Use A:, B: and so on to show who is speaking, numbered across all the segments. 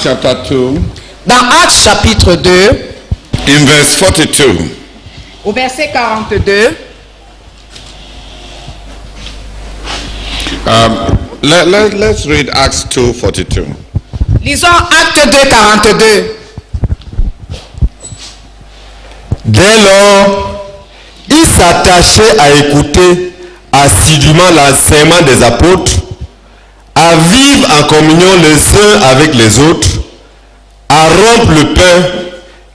A: chapter 2,
B: Dans Actes chapitre 2,
A: in verse 42,
B: au verset 42,
A: let's read Acts 2, 42.
B: lisons Actes 2, 42.
C: Dès lors, ils s'attachaient à écouter assidûment l'enseignement des apôtres, à vivre en communion les uns avec les autres, à rompre le pain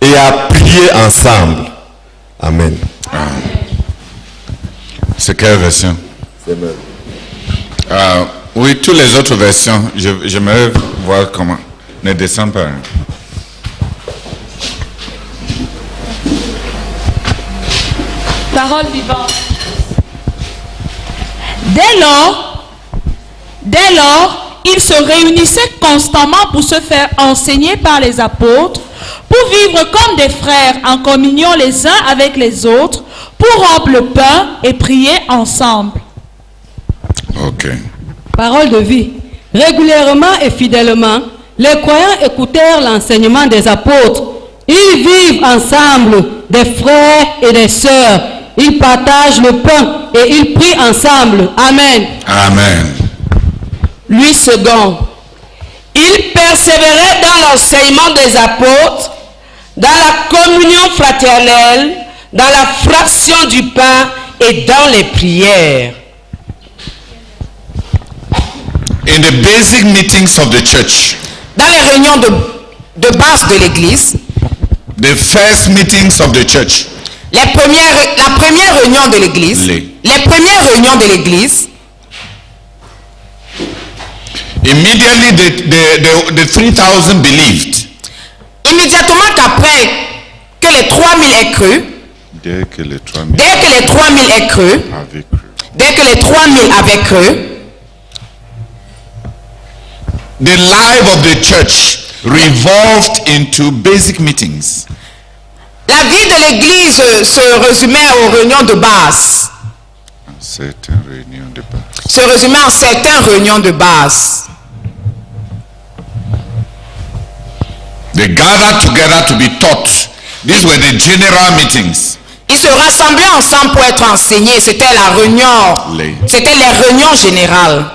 C: et à prier ensemble. Amen.
A: C'est quelle version? Oui, toutes les autres versions, j'aimerais voir comment. Ne descends pas.
D: Parole vivante. Dès lors, ils se réunissaient constamment pour se faire enseigner par les apôtres, pour vivre comme des frères en communion les uns avec les autres, pour rompre le pain et prier ensemble.
A: Ok.
E: Parole de vie. Régulièrement et fidèlement, les croyants écoutèrent l'enseignement des apôtres. Ils vivent ensemble, des frères et des sœurs. Ils partagent le pain et ils prient ensemble. Amen.
A: Amen.
B: Lui second. Il persévérait dans l'enseignement des apôtres, dans la communion fraternelle, dans la fraction du pain et dans les prières.
A: In the basic meetings of the church,
B: Dans les réunions de base de l'église,
A: the first meetings of the church,
B: la première réunion de l'église, les premières réunions de l'église,
A: immediately the 3,000 believed.
B: immédiatement qu'après que les 3000 aient cru,
A: Dès que les 3,000
B: dès que les 3000 aient cru,
A: avaient cru.
B: dès que les 3000 avaient cru,
A: The life of the church revolved into basic meetings.
B: la vie de l'église se résumait aux réunions de base.
A: Certaines réunions de base.
B: Se résumait en certaines réunions de base.
A: They gathered together to be taught. These were the general meetings.
B: Ils se rassemblaient ensemble pour être enseignés. C'était la réunion. C'était les réunions générales.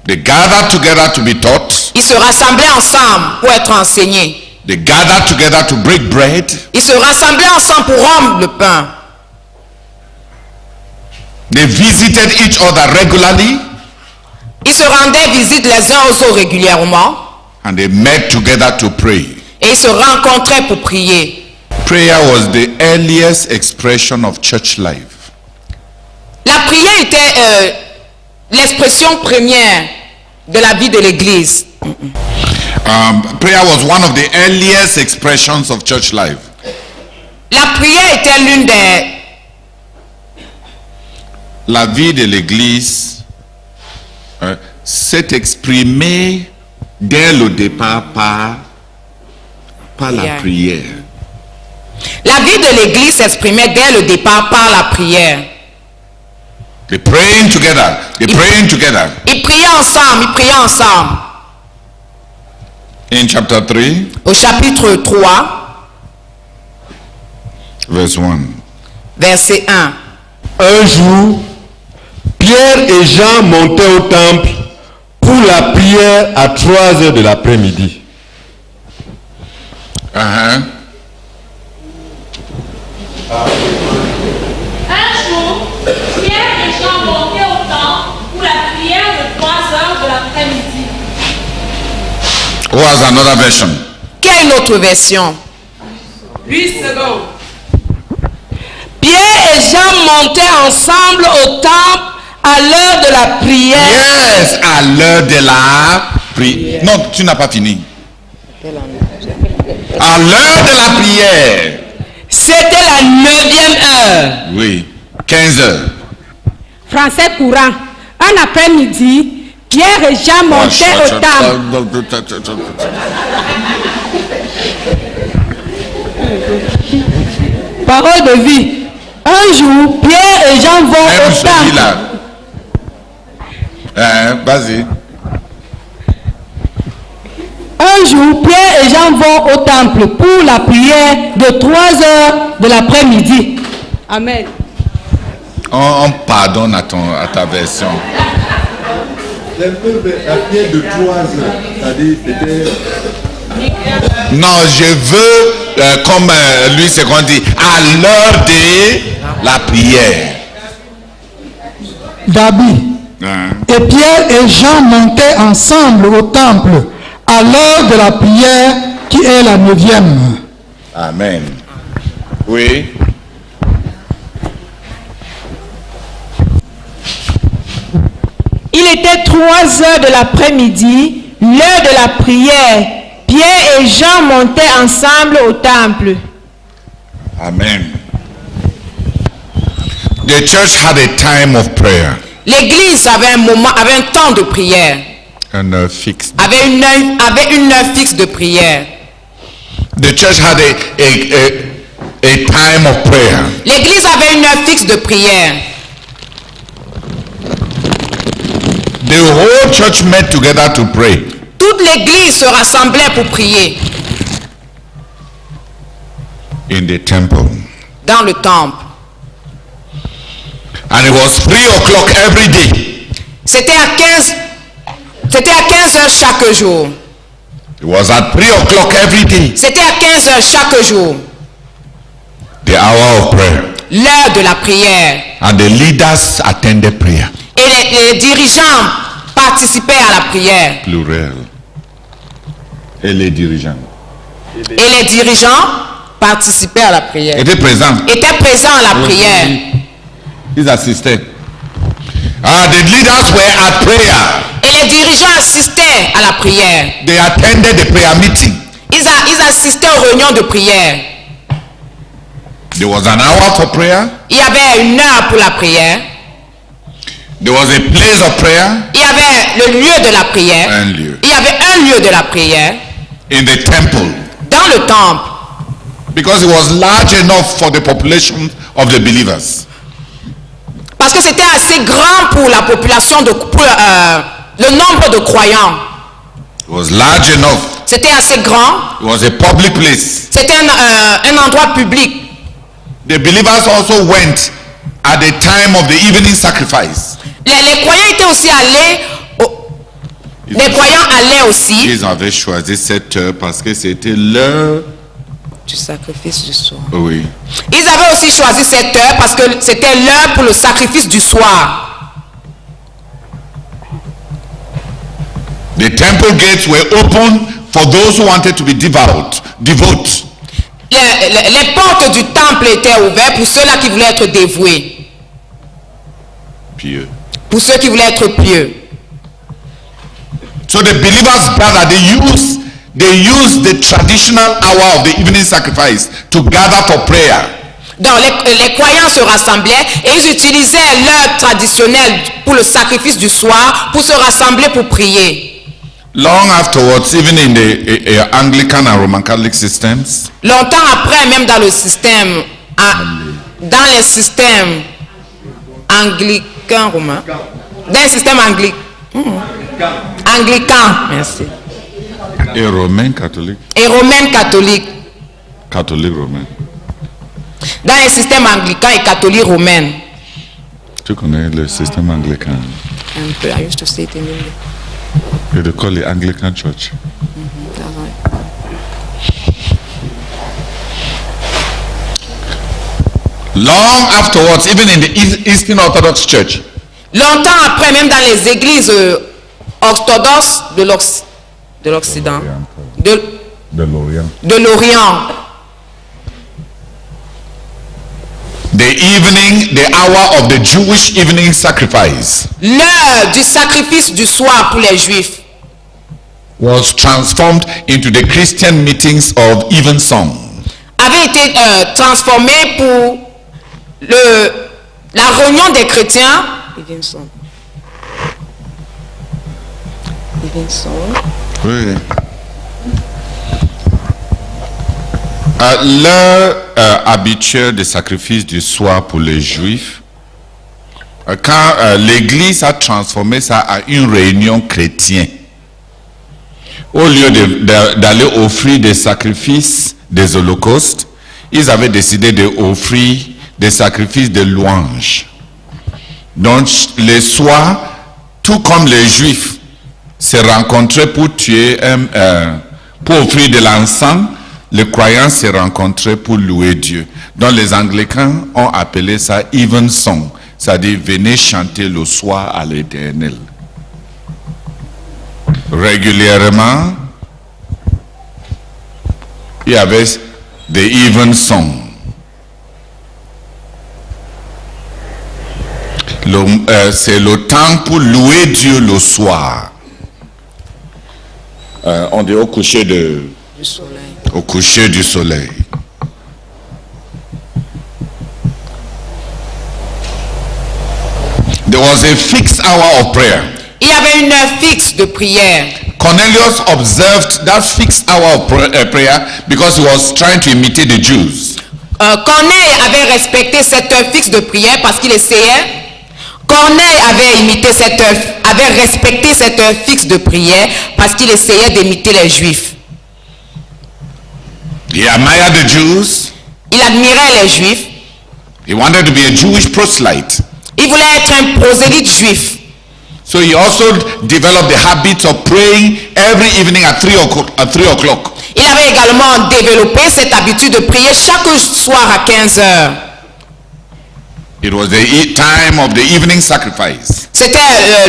A: They gathered together to be taught.
B: Ils se rassemblaient ensemble pour être enseignés.
A: They gathered together to break bread.
B: Ils se rassemblaient ensemble pour rompre le pain.
A: They visited each other regularly.
B: Ils se rendaient visite les uns aux autres régulièrement.
A: And they met together to pray.
B: Et ils se rencontraient pour prier.
A: Prayer was the earliest expression of church life.
B: La prière était l'expression première de la vie de l'église.
A: Prayer was one of the earliest expressions of church life.
B: La prière était l'une des...
A: La vie de l'église s'est exprimée dès le départ par la prière.
B: La vie de l'église s'exprimait dès le départ par la prière.
A: They praying together. They praying together.
B: Ils priaient ensemble, ils priaient ensemble.
A: In chapter 3,
B: Au chapitre 3,
A: verse 1.
B: verset 1.
C: Un jour, Pierre et Jean montaient au temple pour la prière à 3 heures de l'après-midi.
D: Un jour, Pierre et Jean montaient au temple pour la prière de 3 heures de l'après-midi.
A: Who has another version?
B: Quelle autre version?
D: Lui second.
B: Pierre et Jean montaient ensemble au temple à l'heure de la prière.
A: Yes, à l'heure de la prière. Non, tu n'as pas fini. À l'heure de la prière.
B: C'était la 9e heure.
A: Oui, 15 heures.
E: Français courant. Un après-midi, Pierre et Jean montaient au temple. Parole de vie. Un jour, Pierre et Jean vont
A: Même
E: au
A: celui-là.
E: temple.
A: Vas-y.
E: Un jour, Pierre et Jean vont au temple pour la prière de 3 heures de l'après-midi. Amen.
A: On pardonne à ta version.
C: La prière de 3 heures, c'est-à-dire c'était...
A: Non, je veux, comme lui c'est qu'on dit, à l'heure de la prière.
F: Gabi.
A: Hein?
F: Et Pierre et Jean montaient ensemble au temple à l'heure de la prière qui est la 9e.
A: Amen. Oui.
G: Il était 3 heures de l'après-midi, l'heure de la prière. Pierre et Jean montaient ensemble au temple.
A: Amen. The church had a time of prayer.
B: L'église avait un temps de prière.
A: An heure fixe.
B: Avait une heure fixe de prière.
A: The church had a time of prayer.
B: L'église avait une heure fixe de prière.
A: The whole church met together to pray.
B: Toute l'église se rassemblait pour prier.
A: In the temple.
B: Dans le temple.
A: And it was 3 o'clock every day.
B: C'était à 15 heures chaque jour.
A: It was at 3 o'clock every day.
B: C'était à 15 heures chaque jour.
A: The hour of prayer.
B: L'heure de la prière.
A: And the leaders attended prayer.
B: Et les dirigeants participaient à la prière.
A: Plural. Et les dirigeants.
B: Et les dirigeants participaient à la prière.
A: Étaient présents.
B: Étaient présents à la prière.
A: Ils assistaient. The leaders were at prayer.
B: Et les dirigeants assistaient à la prière.
A: They attended the prayer meeting.
B: Ils assistaient aux réunions de prière.
A: There was an hour for prayer.
B: Il y avait une heure pour la prière.
A: There was a place of prayer.
B: Il y avait le lieu de la prière.
A: Un lieu.
B: Il y avait un lieu de la prière.
A: In the temple.
B: Dans le temple.
A: Because it was large enough for the population of the believers.
B: Parce que c'était assez grand pour la population, le nombre de croyants.
A: It was large enough.
B: C'était assez grand.
A: It was a public place.
B: C'était un endroit public.
A: The believers also went at the time of the evening sacrifice.
B: Les croyants étaient aussi allés. Les croyants allaient aussi.
A: Ils avaient choisi cette heure parce que c'était l'heure
B: du sacrifice du soir.
A: Oui.
B: Ils avaient aussi choisi cette heure parce que c'était l'heure pour le sacrifice du soir.
A: The temple gates were open for those who wanted to be devout.
B: Les portes du temple étaient ouvertes pour ceux-là qui voulaient être dévoués.
A: Pieux.
B: Pour ceux qui voulaient être pieux.
A: So the believers gathered. They used the traditional hour of the evening sacrifice to gather for prayer.
B: Donc les croyants se rassemblaient et ils utilisaient l'heure traditionnelle pour le sacrifice du soir pour se rassembler pour prier.
A: Long afterwards, even in the Anglican and Roman Catholic systems,
B: longtemps après, même dans le système, dans les systèmes anglican romain, dans le système anglican, merci.
A: Et romain catholique.
B: Et romain catholique.
A: Catholique romain.
B: Dans les systèmes anglican et catholique romain.
A: Tu connais le système anglican?
B: Un peu, I used to say it in English.
A: They call it Anglican Church.
B: That's right.
A: Long afterwards, even in the Eastern Orthodox Church.
B: Longtemps après, même dans les églises orthodoxes de l'Occident, de l'Orient.
A: The hour of the Jewish evening sacrifice.
B: L'heure du sacrifice du soir pour les Juifs.
A: Was transformed into the Christian meetings of evensong.
B: Avait été transformé pour la réunion des chrétiens. Evensong.
A: Oui. L'heure habituelle de sacrifice du soir pour les Juifs, quand l'Église a transformé ça à une réunion chrétienne, au lieu d'aller offrir des sacrifices des holocaustes, ils avaient décidé d'offrir des sacrifices de louanges. Donc les soirs, tout comme les Juifs se rencontraient pour tuer, pour offrir de l'encens, les croyants se rencontraient pour louer Dieu. Donc les Anglicans ont appelé ça evensong, c'est-à-dire venez chanter le soir à l'Éternel. Régulièrement, il y avait des evensong. C'est le temps pour louer Dieu le soir. On dit au coucher du soleil. There was a fixed hour of prayer.
G: Il y avait une heure fixe de prière.
A: Cornelius observed that fixed hour of prayer because he was trying to imitate the Jews.
G: Corneille avait respecté cette heure fixe de prière parce qu'il essayait. Corneille avait respecté cette heure fixe de prière parce qu'il essayait d'imiter les Juifs.
A: He admired the Jews.
G: Il admirait les Juifs.
A: He wanted to be a Jewish proselyte.
G: Il voulait être un prosélyte juif.
A: So he also developed the habit of praying every evening at 3 o'clock.
G: Il avait également développé cette habitude de prier chaque soir à 15 heures.
A: It was the time of the evening sacrifice.
G: C'était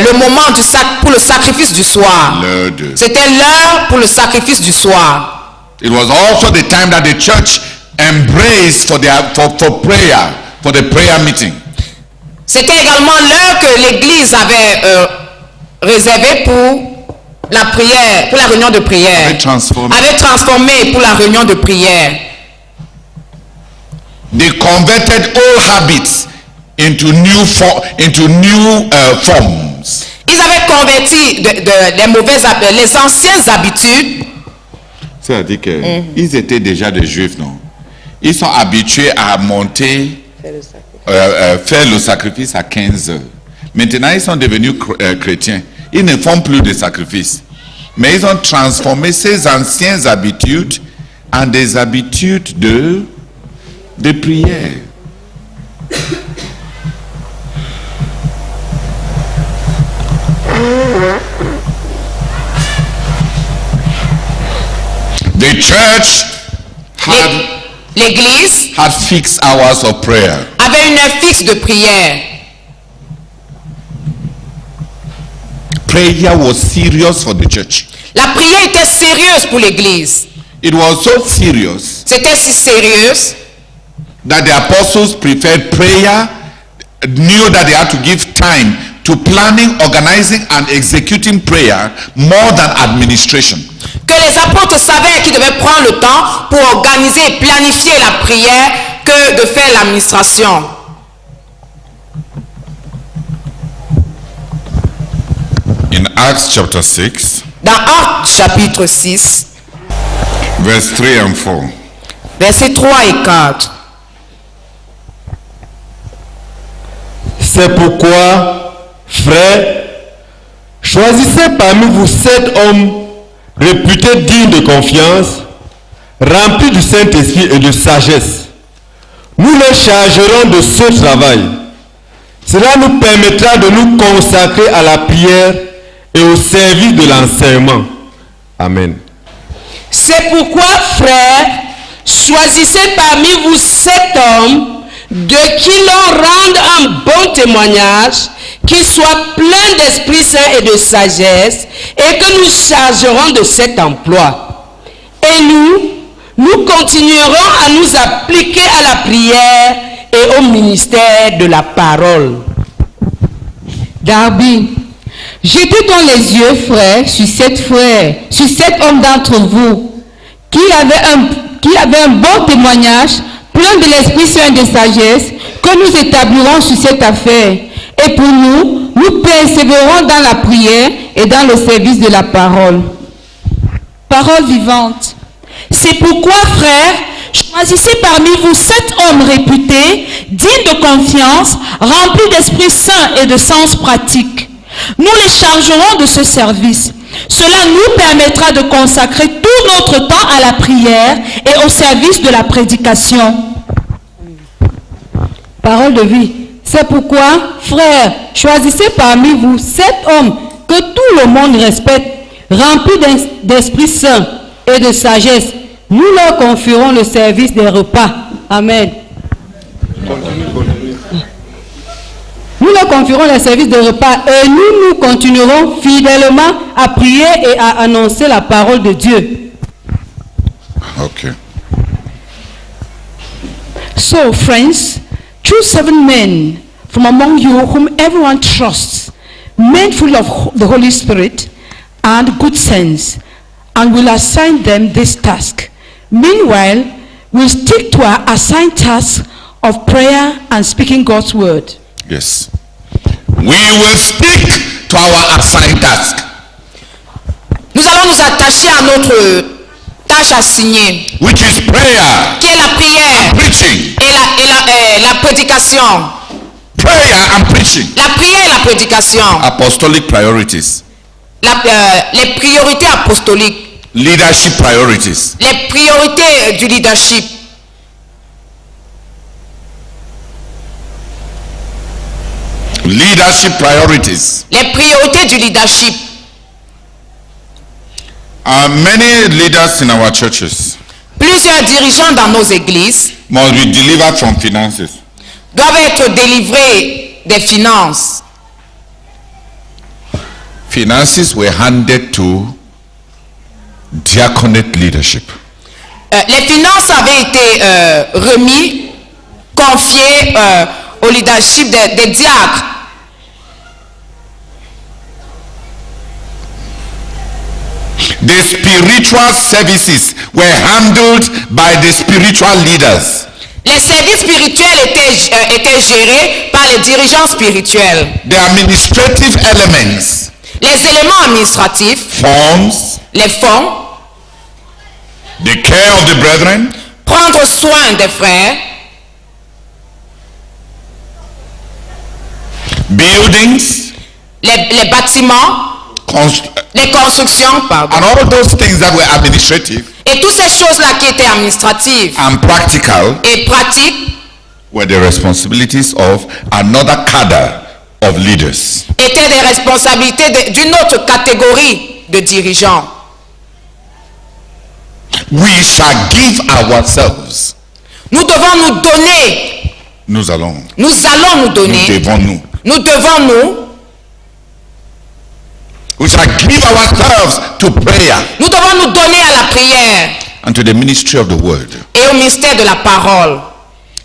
G: le moment pour le sacrifice du soir. C'était l'heure pour le sacrifice du soir.
A: It was also the time that the church embraced for the prayer meeting.
G: C'était également l'heure que l'Église avait réservée pour la prière, pour la réunion de prière. Avait transformé pour la réunion de prière.
A: They converted old habits into new forms.
G: Ils avaient converti les anciennes habitudes.
A: C'est-à-dire qu'ils étaient déjà des Juifs, non? Ils sont habitués à monter, faire le sacrifice à 15 heures. Maintenant, ils sont devenus chrétiens. Ils ne font plus de sacrifices. Mais ils ont transformé ces anciennes habitudes en des habitudes de prière. The church
G: L'église
A: had fixed hours of prayer.
G: Avait une heure fixe de prière.
A: Prayer was serious for the church.
G: La prière était sérieuse pour l'église.
A: It was so serious.
G: C'était si sérieuse
A: that the apostles preferred prayer, knew that they had to give time to planning, organizing and executing prayer more than administration.
G: Que les apôtres savaient qu'ils devaient prendre le temps pour organiser et planifier la prière que de faire l'administration.
A: In Acts chapter 6,
G: dans Actes chapitre 6,
A: verse 3 and 4,
G: versets 3 et 4.
C: C'est pourquoi, frères, choisissez parmi vous 7 hommes réputés dignes de confiance, remplis du Saint-Esprit et de sagesse. Nous les chargerons de ce travail. Cela nous permettra de nous consacrer à la prière et au service de l'enseignement. Amen.
B: C'est pourquoi, frères, choisissez parmi vous 7 hommes de qui l'on rende un bon témoignage, qui soient pleins d'Esprit Saint et de sagesse, et que nous chargerons de cet emploi. Et nous continuerons à nous appliquer à la prière et au ministère de la parole.
E: Darby, jetez donc les yeux, frères, sur 7 hommes d'entre vous, qui avaient un bon témoignage, plein de l'Esprit Saint et de sagesse, que nous établirons sur cette affaire. Et pour nous persévérons dans la prière et dans le service de la parole.
D: Parole vivante. C'est pourquoi, frères, choisissez parmi vous 7 hommes réputés, dignes de confiance, remplis d'Esprit Saint et de sens pratique. Nous les chargerons de ce service. Cela nous permettra de consacrer tout notre temps à la prière et au service de la prédication.
E: Parole de vie. C'est pourquoi, frères, choisissez parmi vous 7 hommes que tout le monde respecte, remplis d'Esprit Saint et de sagesse. Nous leur confierons le service des repas. Amen. Nous leur confierons le service des repas et nous continuerons fidèlement à prier et à annoncer la parole de Dieu.
A: Okay.
H: So, friends, choose 7 men from among you whom everyone trusts, men full of the Holy Spirit and good sense, and will assign them this task. Meanwhile, we'll stick to our assigned task of prayer and speaking God's word.
A: Yes. We will stick to our assigned task.
G: Nous allons nous attacher à notre tâche assignée,
A: Which is prayer,
G: qui est la prière
A: preaching.
G: et la prédication.
A: Prayer and preaching.
G: La prière et la prédication.
A: Apostolic priorities.
G: Les priorités apostoliques.
A: Leadership priorities.
G: Les priorités du leadership.
A: Leadership priorities.
G: Les priorités du leadership.
A: Many leaders in our churches
G: Plusieurs dirigeants dans nos églises
A: must be delivered from finances.
G: doivent être délivrés des finances.
A: Finances were handed to diaconate leadership.
G: Les finances avaient été remis, confiées au leadership des diacres.
A: The spiritual services were handled by the spiritual leaders.
G: Les services spirituels étaient gérés par les dirigeants spirituels.
A: The administrative elements,
G: Les éléments administratifs,
A: forms,
G: les fonds,
A: the care of the brethren,
G: prendre soin des frères,
A: buildings,
G: les bâtiments, les constructions, pardon,
A: and all those things that were administrative
G: et toutes ces choses-là qui étaient administratives
A: and practical
G: et pratiques
A: were the responsibilities of another cadre of leaders.
G: étaient des responsabilités d'une autre catégorie de dirigeants.
A: We shall give ourselves.
G: Nous devons nous donner,
A: Nous allons.
G: nous allons nous donner,
A: Nous devons nous.
G: nous devons nous,
A: We shall give ourselves to prayer
G: nous devons nous donner à la prière
A: and to the ministry of the word.
G: et au mystère de la parole.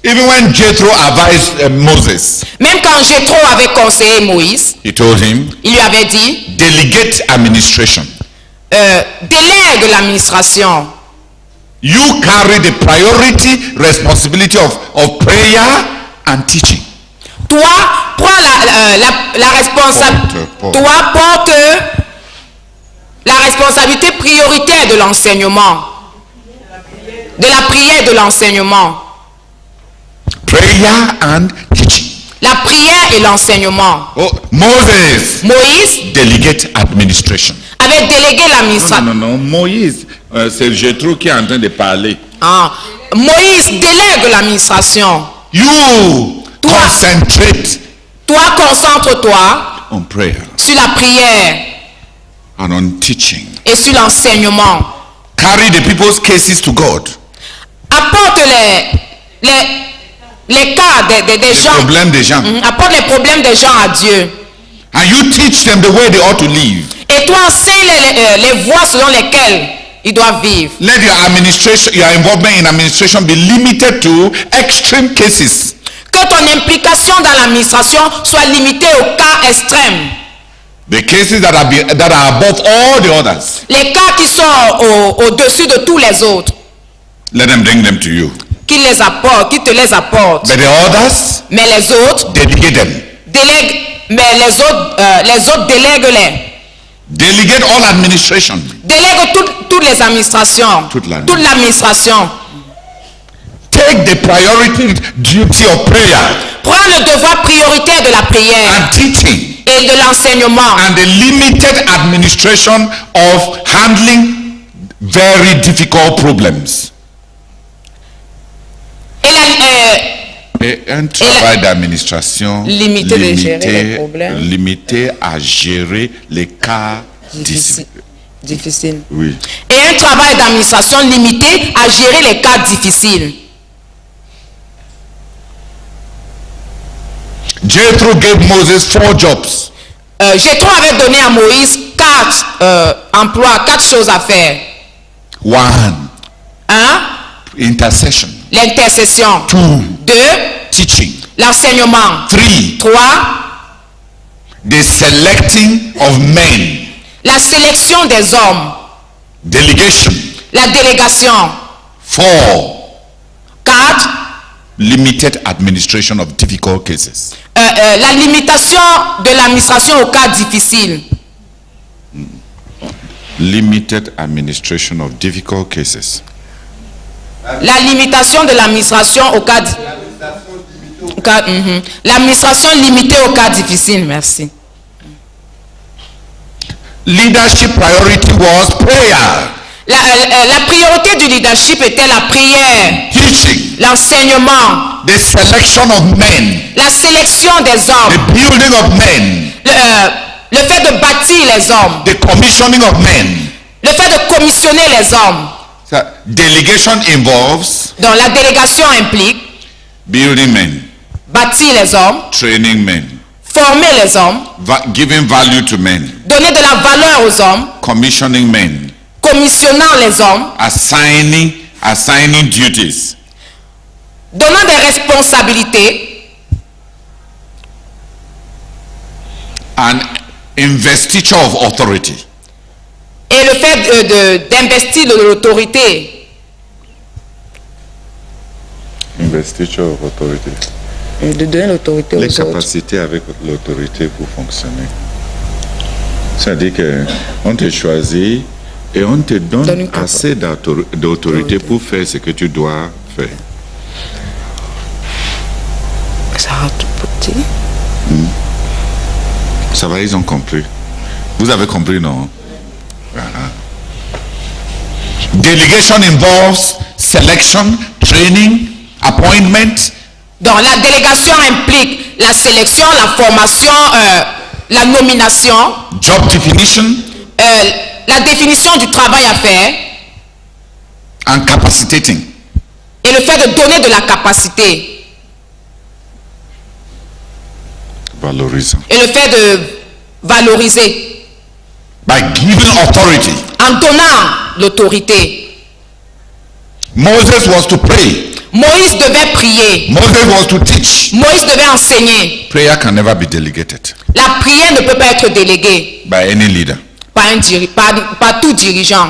A: Even when Jethro advised Moses,
G: Même quand Jéthro avait conseillé Moïse,
A: he told him,
G: il lui avait dit,
A: delegate administration.
G: délègue l'administration.
A: You carry the priority responsibility of prayer and teaching.
G: Toi, prends la responsabilité.
A: Porte.
G: Toi, porte la responsabilité prioritaire de l'enseignement, de la prière et de l'enseignement.
A: Prayer and teaching.
G: La prière et l'enseignement.
A: Oh, Moses,
G: Moïse
A: delegate administration.
G: avait délégué l'administration.
A: Non, Moïse, c'est Jethro qui est en train de parler.
G: Ah, Moïse délègue l'administration.
A: You
G: Toi.
A: concentrate
G: Toi, concentre-toi
A: on prayer
G: sur la prière
A: and on teaching.
G: et sur l'enseignement.
A: Carry the people's cases to God.
G: Apporte les cas des gens.
A: Problème des gens.
G: Apporte les problèmes des gens à Dieu.
A: And you teach them the way they ought to live.
G: Et toi, enseigne les voies selon lesquelles ils doivent vivre.
A: Let your administration, your involvement in administration be limited to extreme cases.
G: Que ton implication dans l'administration soit limitée aux cas extrêmes.
A: The cases that are above all the others.
G: Les cas qui sont au-dessus de tous les autres.
A: Let them bring them to you.
G: Qui les apporte, qui te les apporte.
A: But the others,
G: Mais les autres,
A: delegate them.
G: délègue. Mais les autres délègue-les.
A: Delegate all administration.
G: Délègue toutes les administrations.
A: Toute
G: l'administration.
A: Take the priority duty of prayer
G: Prends le devoir prioritaire de la prière
A: and teaching
G: et de l'enseignement
A: and the limited administration of handling very difficult problems. Et un travail d'administration limité à gérer les cas difficiles. Oui.
G: Et un travail d'administration limité à gérer les cas difficiles.
A: Jethro gave Moses 4 jobs.
G: Jethro avait donné à Moïse 4 emplois, 4 choses à faire.
A: 1. Intercession.
G: L'intercession. 2.
A: Teaching.
G: L'enseignement.
A: 3. The selecting of men.
G: La sélection des hommes.
A: Delegation.
G: La délégation.
A: 4.
G: 4.
A: Limited administration of difficult cases.
G: La limitation de l'administration aux cas difficiles.
A: Limited administration of difficult cases.
G: La limitation de l'administration aux cas l'administration limitée aux cas difficiles. Merci.
A: Leadership priority was prayer.
G: La priorité du leadership était la prière,
A: Teaching.
G: l'enseignement,
A: The selection of men.
G: la sélection des hommes,
A: The building of men.
G: le fait de bâtir les hommes,
A: The commissioning of men.
G: le fait de commissionner les hommes.
A: So, delegation involves
G: Donc la délégation implique
A: building men,
G: bâtir les hommes,
A: training men,
G: former les hommes,
A: giving value to men,
G: donner de la valeur aux hommes,
A: commissioning men,
G: commissionnant les hommes,
A: assigning duties,
G: donnant des responsabilités,
A: and investiture of authority.
G: et le fait d'investir de l'autorité.
A: Investiture of authority.
G: Et de donner l'autorité aux
A: Les
G: autres.
A: capacités avec l'autorité pour fonctionner. C'est-à-dire qu'on te choisit et on te donne assez d'autorité pour faire ce que tu dois faire.
G: Ça va tout petit.
A: Ça va, ils ont compris. Vous avez compris, non? Voilà. Delegation involves selection, training, appointment.
G: Donc la délégation implique la sélection, la formation, la nomination,
A: Job definition
G: la définition du travail à faire
A: and capacitating.
G: et le fait de donner de la capacité
A: Valorisant.
G: et le fait de valoriser
A: By giving authority.
G: en donnant l'autorité.
A: Moses was to pray.
G: Moïse devait prier,
A: Moses was to teach.
G: Moïse devait enseigner.
A: Prayer can never be delegated
G: La prière ne peut pas être déléguée
A: by any leader.
G: par tout dirigeant.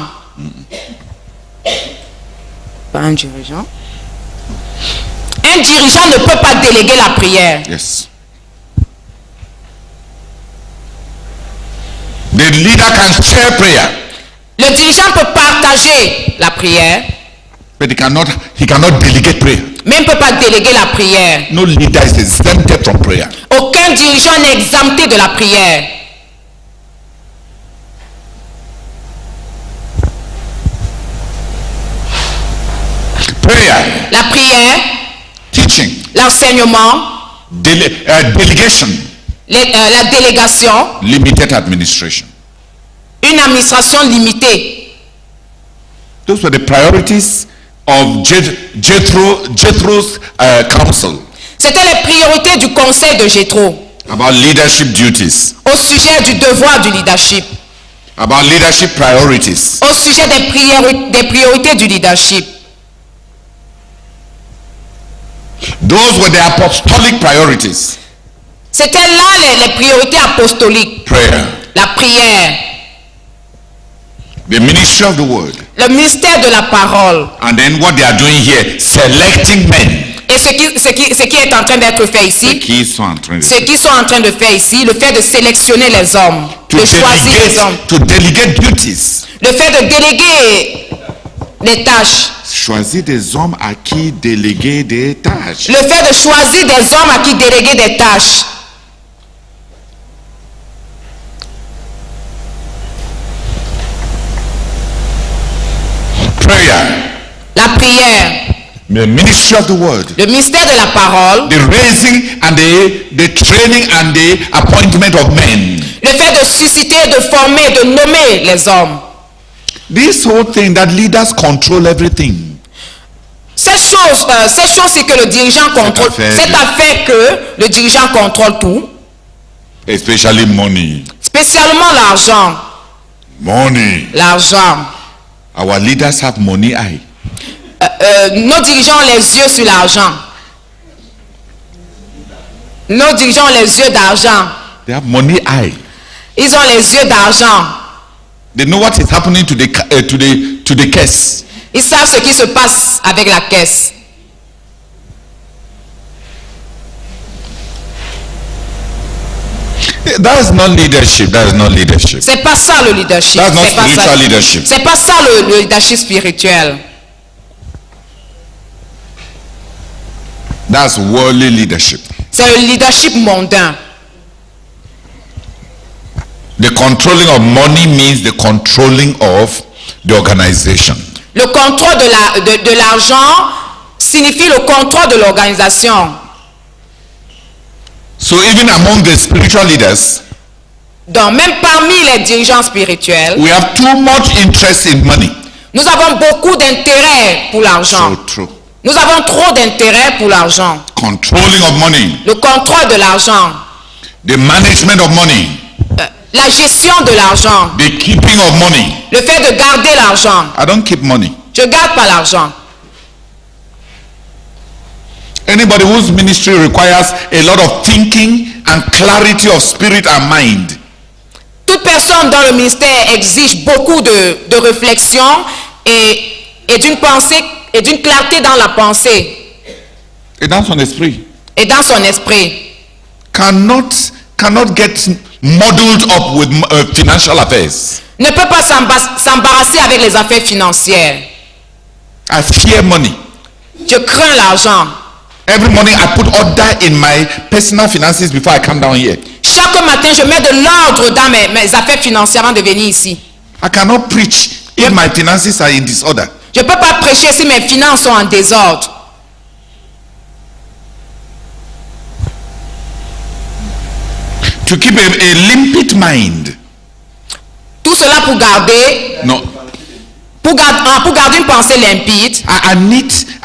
G: Par un dirigeant. Un dirigeant ne peut pas déléguer la prière.
A: Yes. The leader can share prayer,
G: Le dirigeant peut partager la prière,
A: but he cannot delegate prayer.
G: mais il ne peut pas déléguer la prière.
A: No leader is exempted from prayer.
G: Aucun dirigeant n'est exempté de la prière.
A: Prayer,
G: La prière,
A: teaching,
G: l'enseignement,
A: delegation,
G: la délégation,
A: limited administration.
G: une administration limitée.
A: Those were the priorities of Jethro's council
G: C'était les priorités du conseil de Jéthro
A: about leadership duties,
G: au sujet du devoir du leadership,
A: about leadership priorities.
G: au sujet des priorités du leadership.
A: Those were the apostolic priorities.
G: C'était là les priorités apostoliques.
A: Prayer,
G: La prière,
A: the ministry of the word,
G: le ministère de la parole.
A: and then what they are doing here, selecting men.
G: Et ce qui est en train d'être fait ici,
A: Qui sont en train de
G: ce qu'ils sont en train de faire ici, le fait de sélectionner les hommes, de choisir les hommes,
A: to delegate duties.
G: le fait de déléguer les tâches,
A: Choisir des hommes à qui déléguer des tâches.
G: le fait de choisir des hommes à qui déléguer des tâches.
A: prayer,
G: La prière,
A: the ministry of the word,
G: le mystère de la parole,
A: the raising and the training and the appointment of men.
G: le fait de susciter, de former, de nommer les hommes.
A: This whole thing that leaders control everything.
G: Ces choses, c'est que le dirigeant contrôle.
A: affaire-
G: C'est à fait que le dirigeant contrôle tout,
A: Especially money.
G: spécialement l'argent.
A: Money.
G: L'argent.
A: Our leaders have money eye.
G: Nos dirigeants ont les yeux sur l'argent. Nos dirigeants ont les yeux d'argent.
A: They have money eye.
G: Ils ont les yeux d'argent.
A: They know what is happening to the caisse.
G: Ils savent ce qui se passe avec la caisse.
A: That is not leadership. That is not leadership.
G: C'est pas ça le leadership.
A: That's not
G: C'est pas
A: spiritual
G: ça.
A: leadership.
G: C'est pas ça le leadership spirituel.
A: That's worldly leadership.
G: C'est le leadership mondain.
A: The controlling of money means the controlling of the organization.
G: Le contrôle de l'argent signifie le contrôle de l'organisation.
A: So even among the spiritual leaders,
G: Donc même parmi les dirigeants spirituels,
A: we have too much interest in money.
G: nous avons beaucoup d'intérêt pour l'argent.
A: So true.
G: Nous avons trop d'intérêt pour l'argent.
A: Controlling of money,
G: Le contrôle de l'argent,
A: the management of money,
G: la gestion de l'argent,
A: the keeping of money.
G: le fait de garder l'argent.
A: I don't keep money.
G: Je ne garde pas l'argent.
A: Anybody whose ministry requires a lot of thinking and clarity of spirit and mind,
G: Toute personne dans le ministère exige beaucoup de réflexion et d'une pensée et d'une clarté dans la pensée
A: et dans son esprit,
G: et dans son esprit.
A: cannot get muddled up with financial affairs.
G: Ne peut pas s'embarrasser avec les affaires financières.
A: I fear money.
G: Je crains l'argent.
A: Every morning I put order in my personal finances before I come down here.
G: Chaque matin, je mets de l'ordre dans mes affaires financières avant de venir ici.
A: I cannot preach if my finances are in disorder.
G: Je ne peux pas prêcher si mes finances sont en désordre.
A: To keep a limpid mind.
G: Tout cela pour garder,
A: No,
G: pour garder une pensée limpide.
A: I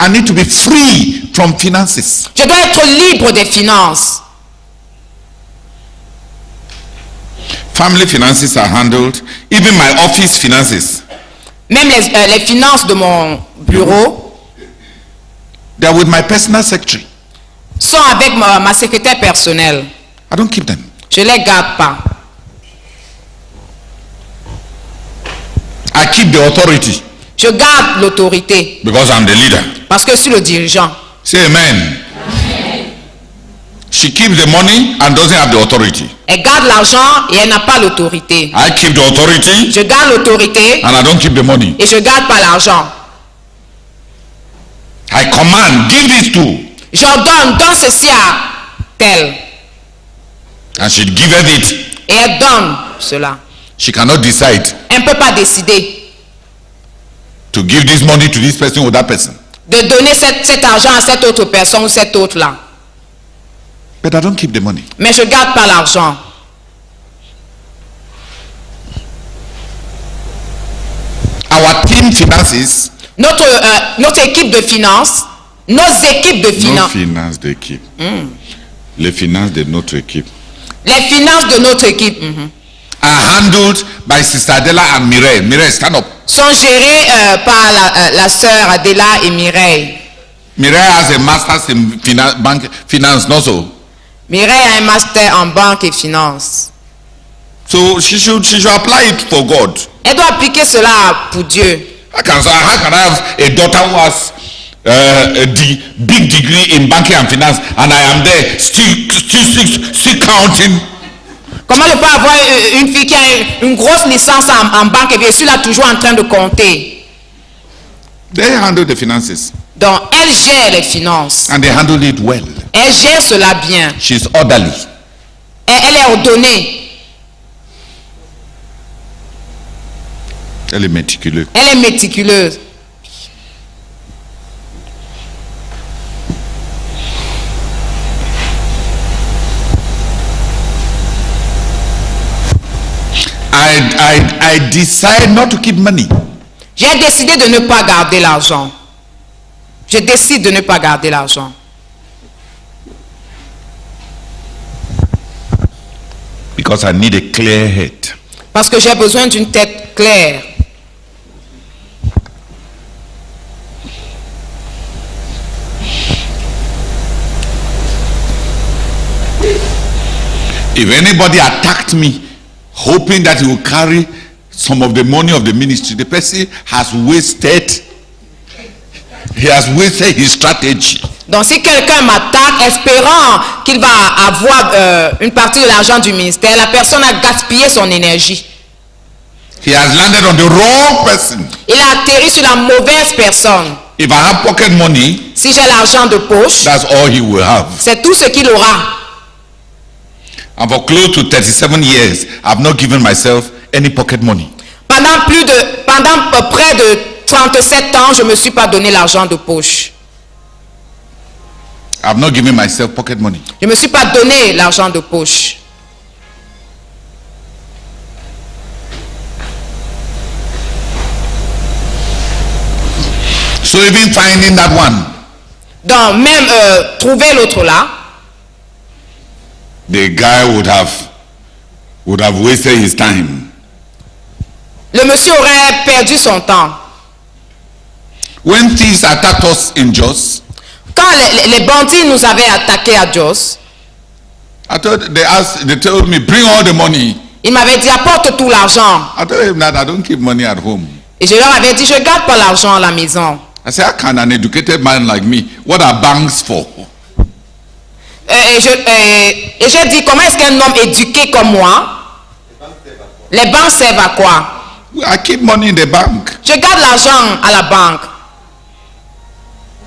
A: need to be free from finances.
G: Je dois être libre des finances.
A: Family finances are handled. Even my office finances,
G: Même les finances de mon bureau
A: they are with my personal secretary.
G: sont avec ma secrétaire personnelle.
A: I don't keep them.
G: Je ne les garde pas.
A: I keep the authority
G: Je garde l'autorité
A: because I'm the leader.
G: parce que je suis le dirigeant.
A: Say amen. She keeps the money and doesn't have the authority.
G: Elle garde l'argent et elle n'a pas l'autorité.
A: I keep the authority
G: Je garde l'autorité
A: and I don't keep the money.
G: et je ne garde pas l'argent.
A: I command, give this to,
G: J'ordonne, donne ceci à tel.
A: and she giveth it.
G: Et elle donne cela.
A: She cannot decide
G: Elle ne peut pas décider
A: to give this money to this person or that person.
G: de donner cet argent à cette autre personne ou cet autre-là.
A: But I don't keep the money.
G: Mais je ne garde pas l'argent.
A: Our team finances,
G: Notre équipe de finances, nos équipes de
A: no
G: finances,
A: finance d'équipe. Les finances de notre équipe
G: les finances de notre équipe
A: are handled by Sister Adela and Mireille. Mireille, stand up.
G: sont gérées par la sœur Adela et Mireille.
A: Mireille has a master's in finance also.
G: Mireille a un master en banque et finance.
A: So she should apply it for God.
G: Elle doit appliquer cela pour Dieu.
A: How can I have a daughter who has a big degree in banking and finance, and I am there still counting?
G: Comment je peux avoir une fille qui a une grosse licence en banque et je suis là toujours en train de compter?
A: They handle the finances,
G: Donc, elle gère les finances.
A: and they handle it well.
G: Elle gère cela bien.
A: She's orderly.
G: Elle est ordonnée.
A: Elle est méticuleuse.
G: Elle est méticuleuse.
A: I decide not to keep money.
G: J'ai décidé de ne pas garder l'argent. Je décide de ne pas garder l'argent.
A: Because I need a clear head.
G: Parce que j'ai besoin d'une tête claire.
A: If anybody attacked me, hoping that he will carry some of the money of the ministry, the person has wasted his strategy.
G: Donc si quelqu'un m'attaque espérant qu'il va avoir une partie de l'argent du ministère, la personne a gaspillé son énergie.
A: He has landed on the wrong person.
G: Il a atterri sur la mauvaise personne.
A: If I have pocket money,
G: Si j'ai l'argent de poche,
A: that's all he will have.
G: c'est tout ce qu'il aura.
A: And for close to 37 years, I've not given myself any pocket money.
G: Pendant près de 37 ans, je ne me suis pas donné l'argent de poche.
A: I've not given myself pocket money.
G: Je ne me suis pas donné l'argent de poche.
A: So even finding that one,
G: Donc même trouver l'autre là,
A: the guy would have wasted his time.
G: le monsieur aurait perdu son temps.
A: When thieves attacked us in Jos,
G: Quand les bandits nous avaient attaqués à Jos,
A: they told me, bring all the money.
G: ils m'avaient dit apporte tout l'argent.
A: I told him that I don't keep money at home.
G: Et je leur avais dit je ne garde pas l'argent à la maison.
A: I said, how can an educated man like me, what are banks for?
G: Et j'ai dit comment est-ce qu'un homme éduqué comme moi, les banques servent à quoi?
A: I keep money in the bank.
G: Je garde l'argent à la banque.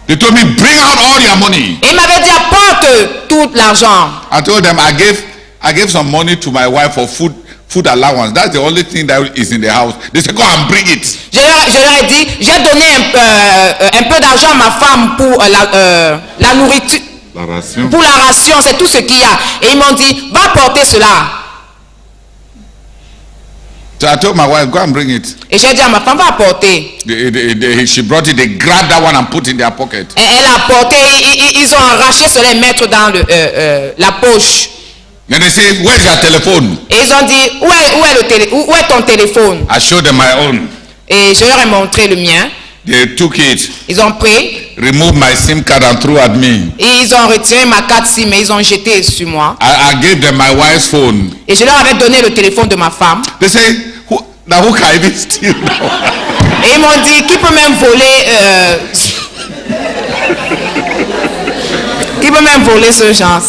A: They told me, bring out all your money.
G: Et il m'avait dit apporte tout l'argent.
A: I told them I gave some money to my wife for food allowance. That's the only thing that is in the house. They said, go and bring it.
G: Je leur ai dit j'ai donné un peu d'argent à ma femme pour la nourriture,
A: La ration.
G: pour la ration, c'est tout ce qu'il y a. Et ils m'ont dit va porter cela.
A: So I told my wife, go and bring it.
G: Et j'ai dit à ma femme va apporter.
A: She brought it. They grabbed that one and put it in their pocket.
G: Et elle a apporté. Ils ont arraché cela et mettre dans la poche.
A: Then they say, where's your telephone?
G: Et ils ont dit où est ton téléphone?
A: I showed them my own.
G: Et je leur ai montré le mien.
A: They took it,
G: Ils ont pris.
A: removed my SIM card and threw at me.
G: Et ils ont retiré ma carte SIM et ils ont jeté sur moi.
A: I gave them my wife's phone.
G: Et je leur avais donné le téléphone de ma femme.
A: They say, who can even steal now?
G: Et ils m'ont dit qui peut même voler qui peut même voler ce genre.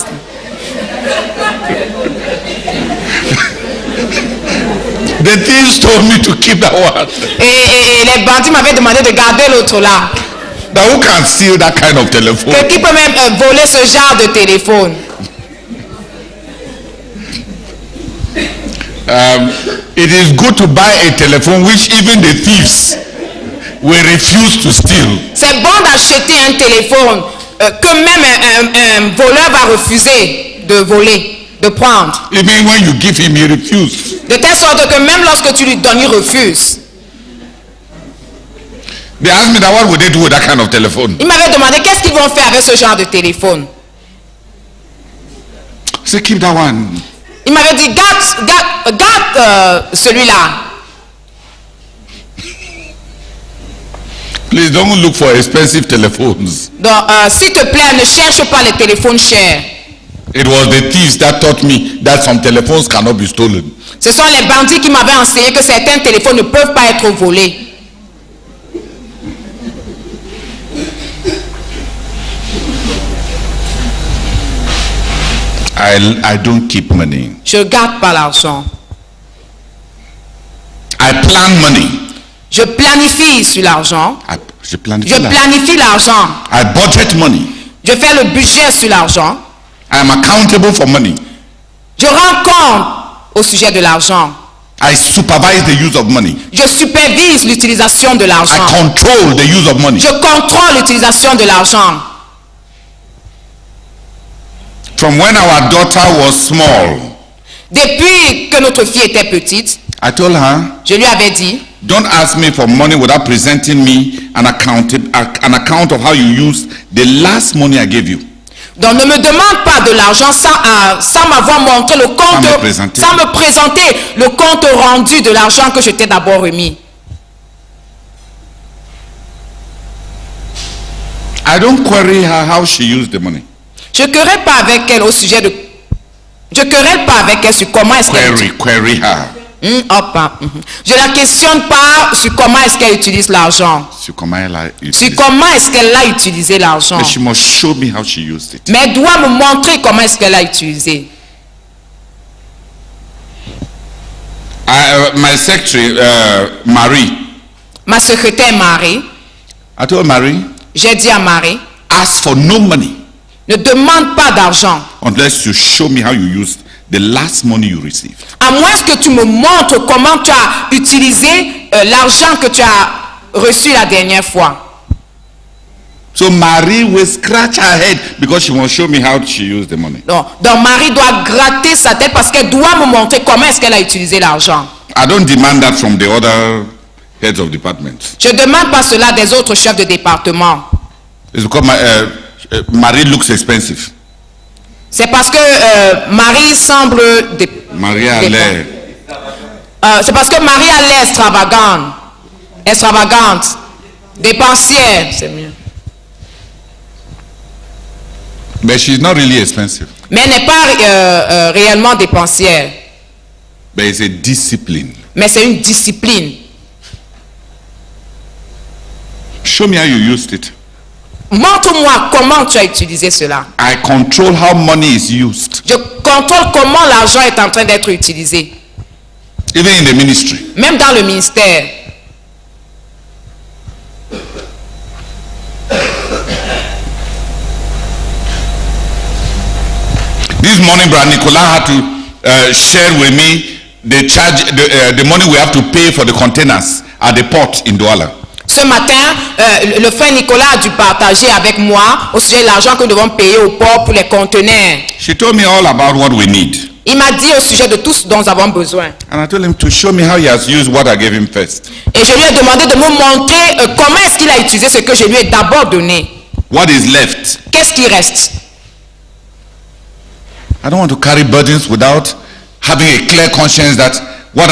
A: The thieves told me to keep that one.
G: Et les bandits m'avaient demandé de garder l'autre là.
A: Now who can steal that kind of telephone?
G: Que qui peut même voler ce genre de téléphone?
A: It is good to buy a telephone which even the thieves will refuse to steal.
G: C'est bon d'acheter un téléphone que même un voleur va refuser de voler, de prendre.
A: Even when you give him, he refuses.
G: De telle sorte que même lorsque tu lui donnes, il refuse.
A: They asked me that what would they do with that kind of telephone?
G: Il m'avait demandé qu'est-ce qu'ils vont faire avec ce genre de téléphone.
A: I said, keep that one.
G: Il m'avait dit garde celui-là.
A: Please don't look for expensive telephones.
G: Donc s'il te plaît, ne cherche pas les téléphones chers.
A: It was the thieves that taught me that some telephones cannot be stolen.
G: Ce sont les bandits qui m'avaient enseigné que certains téléphones ne peuvent pas être volés.
A: I don't keep money.
G: Je ne garde pas l'argent.
A: I plan money.
G: Je planifie sur l'argent.
A: Je planifie
G: Je planifie l'argent.
A: I budget money.
G: Je fais le budget sur l'argent.
A: I am accountable for money.
G: Je rends compte au sujet de l'argent.
A: I supervise the use of money.
G: Je supervise l'utilisation de l'argent.
A: I control the use of money.
G: Je contrôle l'utilisation de l'argent.
A: From when our daughter was small,
G: Depuis que notre fille était petite,
A: I told her,
G: Je lui avais dit,
A: don't ask me for money without presenting me an account of how you used the last money I gave you.
G: donc ne me demande pas de l'argent sans m'avoir montré le compte, sans me présenter le compte rendu de l'argent que je t'ai d'abord remis.
A: I don't query her how she used the money.
G: Je querelle pas avec elle au sujet de... Je querelle pas avec elle sur comment est-ce qu'elle...
A: Query her.
G: Je la questionne pas sur comment est-ce qu'elle utilise l'argent.
A: Sur comment elle a utilisé.
G: Sur comment est-ce qu'elle a utilisé l'argent.
A: But she must show me how she used it.
G: Mais elle doit me montrer comment est-ce qu'elle a utilisé.
A: My secretary, Marie.
G: Ma secrétaire Marie.
A: I told Marie.
G: J'ai dit à Marie.
A: Ask for no money.
G: Ne demande pas d'argent.
A: Unless you show me how you used the last money you received.
G: À moins que tu me montres comment tu as utilisé l'argent que tu as reçu la dernière fois.
A: So Marie will scratch her head because she wants to show me how she used the money.
G: Donc Marie doit gratter sa tête parce qu'elle doit me montrer comment est-ce qu'elle a utilisé l'argent.
A: I don't demand that from the other heads of departments.
G: Je ne demande pas cela des autres chefs de département.
A: It's because Marie looks expensive.
G: C'est parce que Marie semble...
A: Marie a l'air...
G: c'est parce que Marie a l'air extravagante, dépensière, c'est mieux.
A: But she's not really expensive.
G: Mais elle n'est pas réellement dépensière.
A: But it's a discipline.
G: Mais c'est une discipline.
A: Show me how you used it.
G: Montre-moi comment tu as utilisé cela.
A: I control how money is used.
G: Je contrôle comment l'argent est en train d'être utilisé.
A: Even in the ministry.
G: Même dans le ministère.
A: This morning, Brother Nicolas had to share with me the money we have to pay for the containers at the port in Douala.
G: Ce matin, le frère Nicolas a dû partager avec moi au sujet de l'argent que nous devons payer au port pour les conteneurs.
A: She told me all about what we need.
G: Il m'a dit au sujet de tout ce dont nous avons besoin.
A: And I told him to show me how he has used what I gave him first.
G: Et je lui ai demandé de me montrer comment est-ce qu'il a utilisé ce que je lui ai d'abord donné.
A: What is left?
G: Qu'est-ce qui reste?
A: I don't want to carry burdens without having a clear conscience that what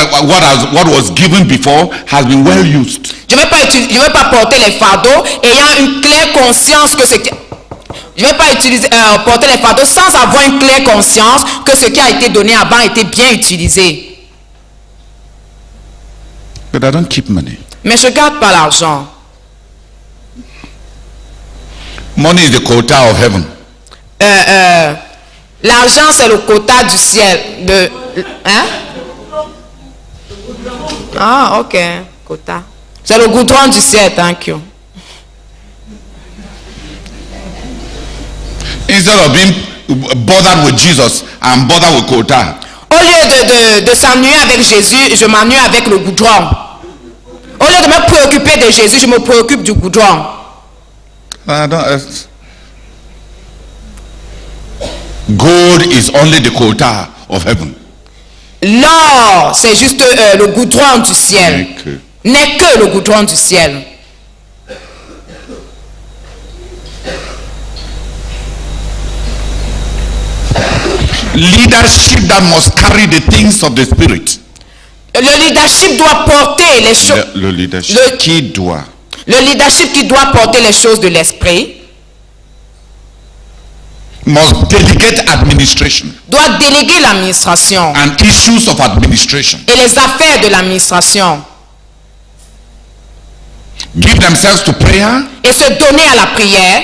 A: was given before has been well used.
G: Je ne vais pas porter les fardeaux ayant une claire conscience que ce qui... Je ne vais pas porter les fardeaux sans avoir une claire conscience que ce qui a été donné avant a été bien utilisé.
A: But I don't keep money.
G: Mais je ne garde pas l'argent.
A: Money is the quota of heaven.
G: L'argent, c'est le quota du ciel. Hein? Ah, ok. Quota. C'est le goudron du ciel, thank you.
A: Instead of being bothered with Jesus, I'm bothered with quota.
G: Au lieu de s'ennuyer avec Jésus, je m'ennuie avec le goudron. Au lieu de me préoccuper de Jésus, je me préoccupe du goudron.
A: Gold is only the quota of heaven.
G: L'or, c'est juste le goudron du ciel. N'est que le goudron du ciel.
A: Leadership that must carry the things of the spirit.
G: Le leadership doit porter les choses.
A: Le leadership qui doit.
G: Le leadership qui doit porter les choses de l'esprit.
A: Must delegate administration.
G: Doit déléguer l'administration.
A: And issues of administration.
G: Et les affaires de l'administration.
A: Give themselves to prayer.
G: Et se donner à la prière.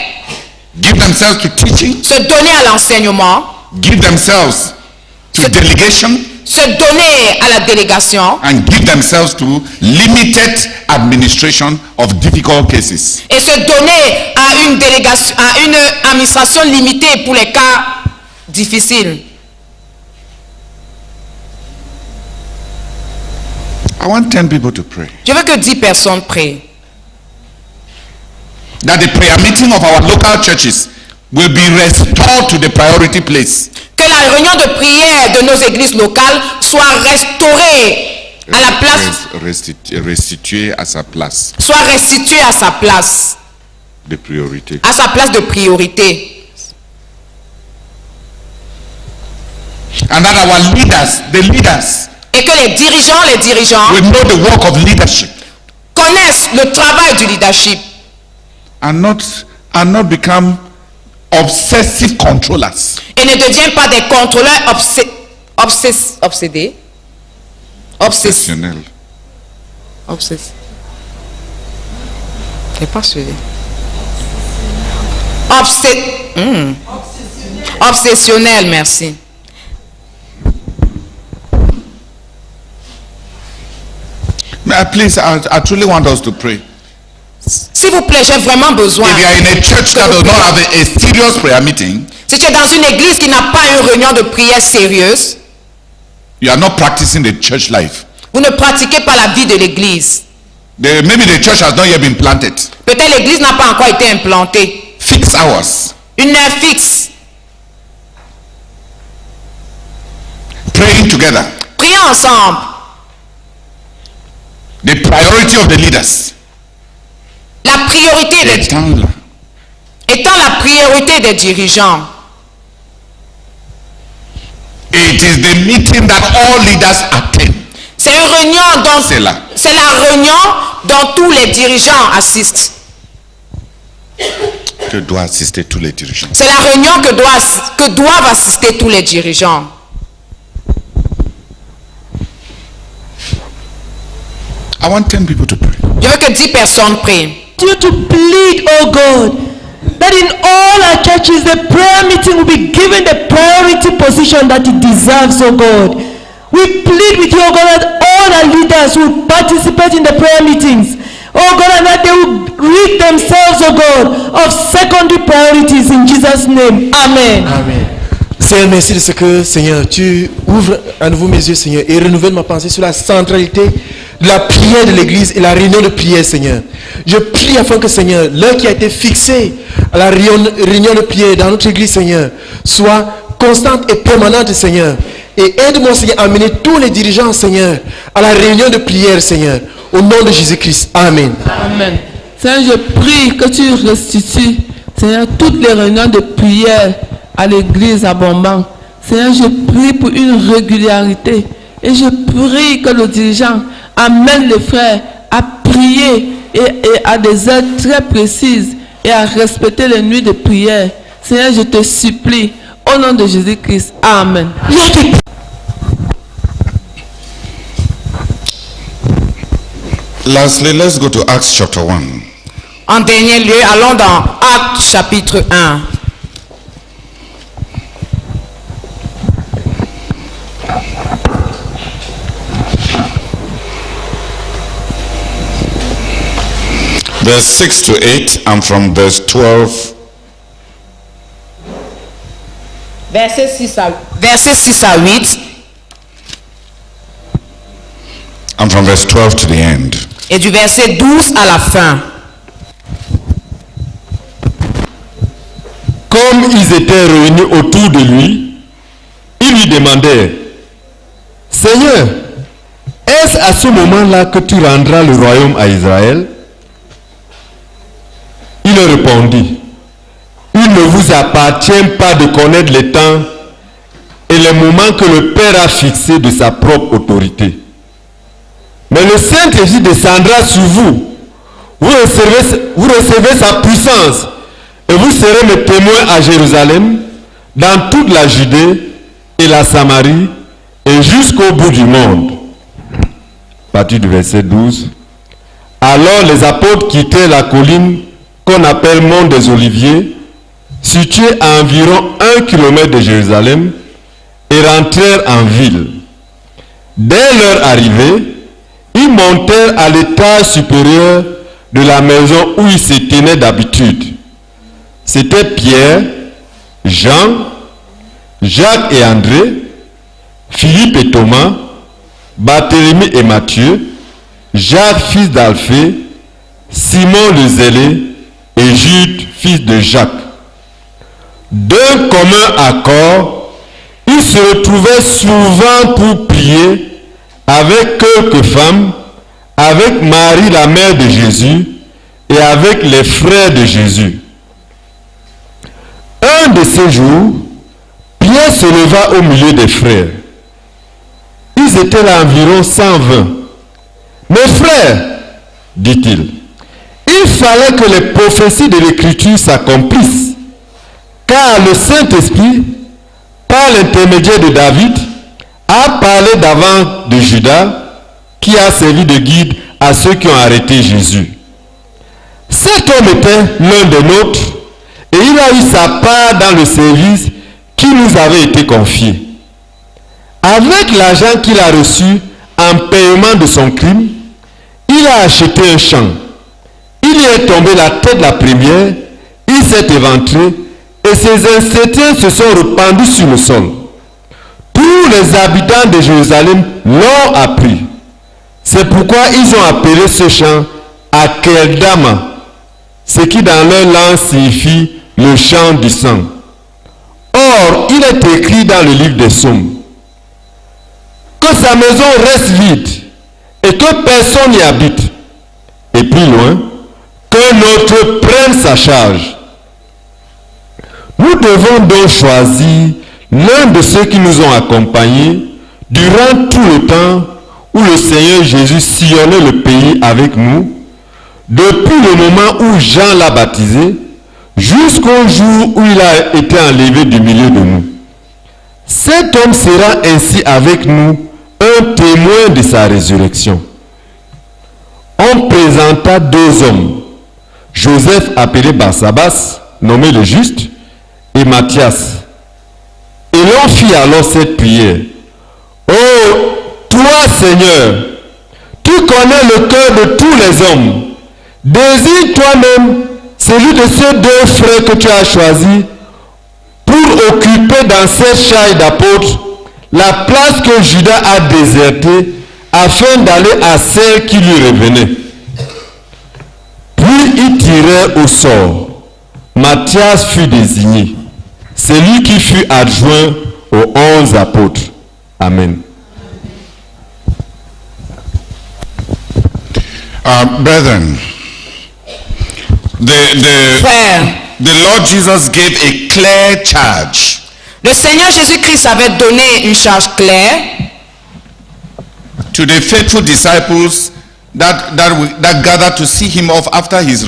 A: Give themselves to teaching.
G: Se donner à l'enseignement.
A: Give themselves to delegation.
G: Se donner à la délégation.
A: And give themselves to limited administration of difficult cases.
G: Et se donner à une délégation, à une administration limitée pour les cas difficiles.
A: I want 10 people to pray.
G: Je veux que 10 personnes prient.
A: That the prayer meeting of our local churches will be restored to the priority place.
G: Que la réunion de prière de nos églises locales soit restaurée à la place,
A: restitué à sa place
G: soit restitué à sa place,
A: de priorité.
G: à sa place de priorité.
A: And that our leaders, the leaders,
G: Et que les dirigeants
A: will know the work of leadership
G: connaissent le travail du leadership
A: and not become obsessive controllers.
G: et ne deviennent pas des contrôleurs obsédés.
A: Obsessionnels.
G: C'est pas suivi. Obsessionnel, merci.
A: Please, I truly want us to pray.
G: S'il vous plaît, j'ai vraiment besoin.
A: If you are in a church that does not have a serious prayer meeting,
G: Si tu es dans une église qui n'a pas une réunion de prière sérieuse,
A: you are not practicing the church life.
G: vous ne pratiquez pas la vie de l'église.
A: Maybe the church has not yet been planted.
G: Peut-être l'église n'a pas encore été implantée.
A: Fixed hours.
G: Une heure fixe.
A: Praying together.
G: Priez ensemble.
A: The priority of the leaders.
G: La priorité des étant la priorité des dirigeants.
A: It is the meeting that all leaders attend.
G: C'est une réunion dont
A: C'est
G: la réunion dont tous les dirigeants assistent.
A: Que doit assister tous les dirigeants.
G: C'est la réunion que doivent assister tous les dirigeants.
A: I want 10 people to pray.
G: Je veux que 10 personnes prient.
I: You to plead, oh God, that in all our churches the prayer meeting will be given the priority position that it deserves, oh God. We plead with you, oh God, that all our leaders will participate in the prayer meetings, oh God, and that they will rid themselves, oh God, of secondary priorities in Jesus' name. Amen.
J: Amen. Seigneur, merci de ce que, Seigneur, tu ouvres à nouveau mes yeux, Seigneur, et renouvelles ma pensée sur la centralité de la prière de l'église et la réunion de prière, Seigneur. Je prie afin que, Seigneur, l'heure qui a été fixée à la réunion de prière dans notre église, Seigneur, soit constante et permanente, Seigneur. Et aide-moi, Seigneur, à amener tous les dirigeants, Seigneur, à la réunion de prière, Seigneur. Au nom de Jésus-Christ. Amen.
K: Amen. Seigneur, je prie que tu restitues, Seigneur, toutes les réunions de prière à l'église à Bomban. Seigneur, je prie pour une régularité. Et je prie que le dirigeant amène les frères à prier et à des heures très précises et à respecter les nuits de prière. Seigneur, je te supplie, au nom de Jésus-Christ. Amen.
A: Lastly, let's go to Acts chapter 1.
G: En dernier lieu, allons dans Actes chapitre 1.
A: Verse 6 to 8 and from verse 12.
G: Verset 6 à 8.
A: And from verse 12 to the end.
G: Et du verset 12 à la fin.
C: Comme ils étaient réunis autour de lui, ils lui demandèrent, Seigneur, est-ce à ce moment-là que tu rendras le royaume à Israël? Il leur répondit, il ne vous appartient pas de connaître les temps et les moments que le Père a fixés de sa propre autorité. Mais le Saint-Esprit descendra sur vous. Vous recevez sa puissance et vous serez mes témoins à Jérusalem, dans toute la Judée et la Samarie et jusqu'au bout du monde. À partir du verset 12. Alors les apôtres quittèrent la colline qu'on appelle Mont des Oliviers, située à environ 1 kilomètre de Jérusalem, et rentrèrent en ville. Dès leur arrivée, ils montèrent à l'étage supérieur de la maison où ils se tenaient d'habitude. C'était Pierre, Jean, Jacques et André, Philippe et Thomas, Barthélemy et Matthieu, Jacques fils d'Alphée, Simon le Zélé et Jude fils de Jacques. D'un commun accord, ils se retrouvaient souvent pour prier avec quelques femmes, avec Marie la mère de Jésus et avec les frères de Jésus. Un de ces jours, Pierre se leva au milieu des frères. Ils étaient là environ 120. « Mes frères, dit-il, il fallait que les prophéties de l'Écriture s'accomplissent, car le Saint-Esprit, par l'intermédiaire de David, a parlé d'avant de Judas, qui a servi de guide à ceux qui ont arrêté Jésus. Cet homme était l'un des nôtres, et il a eu sa part dans le service qui nous avait été confié. Avec l'argent qu'il a reçu en paiement de son crime, il a acheté un champ. Il y est tombé la tête la première, il s'est éventré, et ses intestins se sont répandus sur le sol. Tous les habitants de Jérusalem l'ont appris. C'est pourquoi ils ont appelé ce champ Akeldama, ce qui dans leur langue signifie le champ du sang. Or, il est écrit dans le livre des Psaumes que sa maison reste vide et que personne n'y habite. Et plus loin, qu'un autre prenne sa charge. Nous devons donc choisir l'un de ceux qui nous ont accompagnés durant tout le temps où le Seigneur Jésus sillonnait le pays avec nous, depuis le moment où Jean l'a baptisé, jusqu'au jour où il a été enlevé du milieu de nous. Cet homme sera ainsi avec nous un témoin de sa résurrection. On présenta deux hommes, Joseph appelé Barsabas, nommé le juste, et Matthias. Et l'on fit alors cette prière. Oh, toi Seigneur, tu connais le cœur de tous les hommes. Désigne toi-même celui de ces deux frères que tu as choisis pour occuper dans cette charge d'apôtre la place que Judas a désertée afin d'aller à celle qui lui revenait. Puis il tirait au sort. Matthias fut désigné. C'est lui qui fut adjoint aux 11 apôtres. Amen.
A: Brethren, the Lord Jesus gave a clear charge.
G: Le Seigneur Jésus-Christ avait donné une charge claire
A: to the faithful disciples that gathered to see him off after his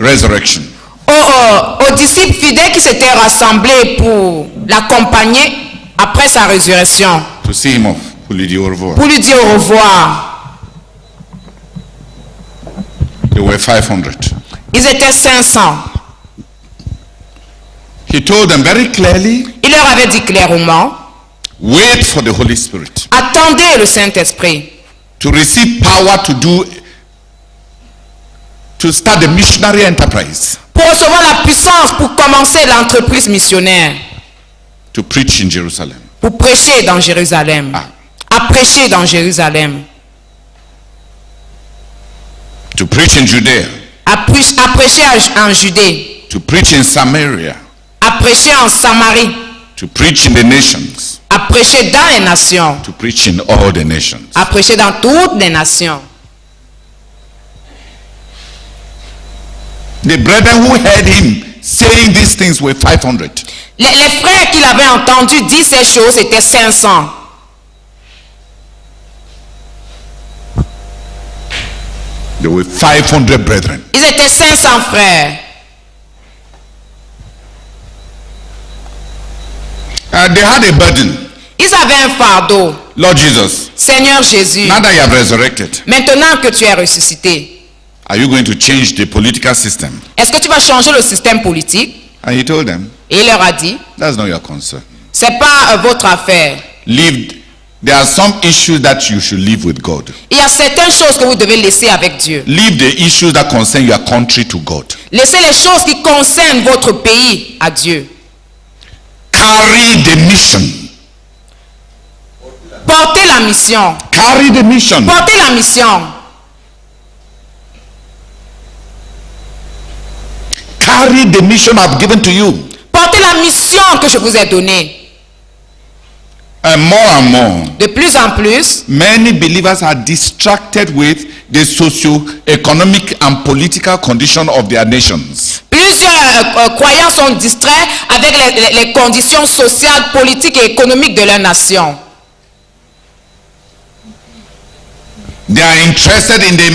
A: resurrection.
G: Aux disciples fidèles qui s'étaient rassemblés pour l'accompagner après sa résurrection.
A: To see him off, pour lui dire au revoir.
G: Pour lui dire au revoir.
A: They were 500.
G: Ils étaient 500.
A: He told them very clearly,
G: il leur avait dit clairement,
A: wait for the Holy Spirit.
G: Attendez le Saint-Esprit.
A: To receive power to start the missionary enterprise.
G: Pour recevoir la puissance pour commencer l'entreprise missionnaire.
A: To preach in Jerusalem.
G: Pour prêcher dans Jérusalem. À prêcher dans Jérusalem.
A: To preach in Judea.
G: À prêcher en Judée.
A: To preach in Samaria.
G: À prêcher en Samarie.
A: To preach in the nations.
G: À prêcher dans les nations.
A: To preach in all the nations.
G: À prêcher dans toutes les nations.
A: The brethren who heard him saying these things were 500.
G: Les frères qui l'avaient entendu dire ces choses étaient 500.
A: There were 500 brethren.
G: Ils étaient 500 frères.
A: They had a burden.
G: Ils avaient un fardeau.
A: Lord Jesus.
G: Seigneur Jésus.
A: Now that you have resurrected.
G: Maintenant que tu es ressuscité.
A: Are you going to change the political system?
G: Est-ce que tu vas changer le système politique?
A: And he told them.
G: Et il leur a dit.
A: That's not your concern.
G: C'est pas votre affaire.
A: There are some issues that you should leave with God.
G: Il y a certaines choses que vous devez laisser avec Dieu.
A: Leave the issues that concern your country to God.
G: Laissez les choses qui concernent votre pays à Dieu.
A: Carry the mission.
G: Portez la mission.
A: Carry the mission.
G: Portez la mission.
A: Carry the mission I've given to you.
G: Portez la mission que je vous ai donnée.
A: And more,
G: de plus en plus,
A: many believers are distracted with the socio-economic and political condition of their nations.
G: plusieurs croyants sont distraits avec les conditions sociales, politiques et économiques de leur nation.
A: They are interested in the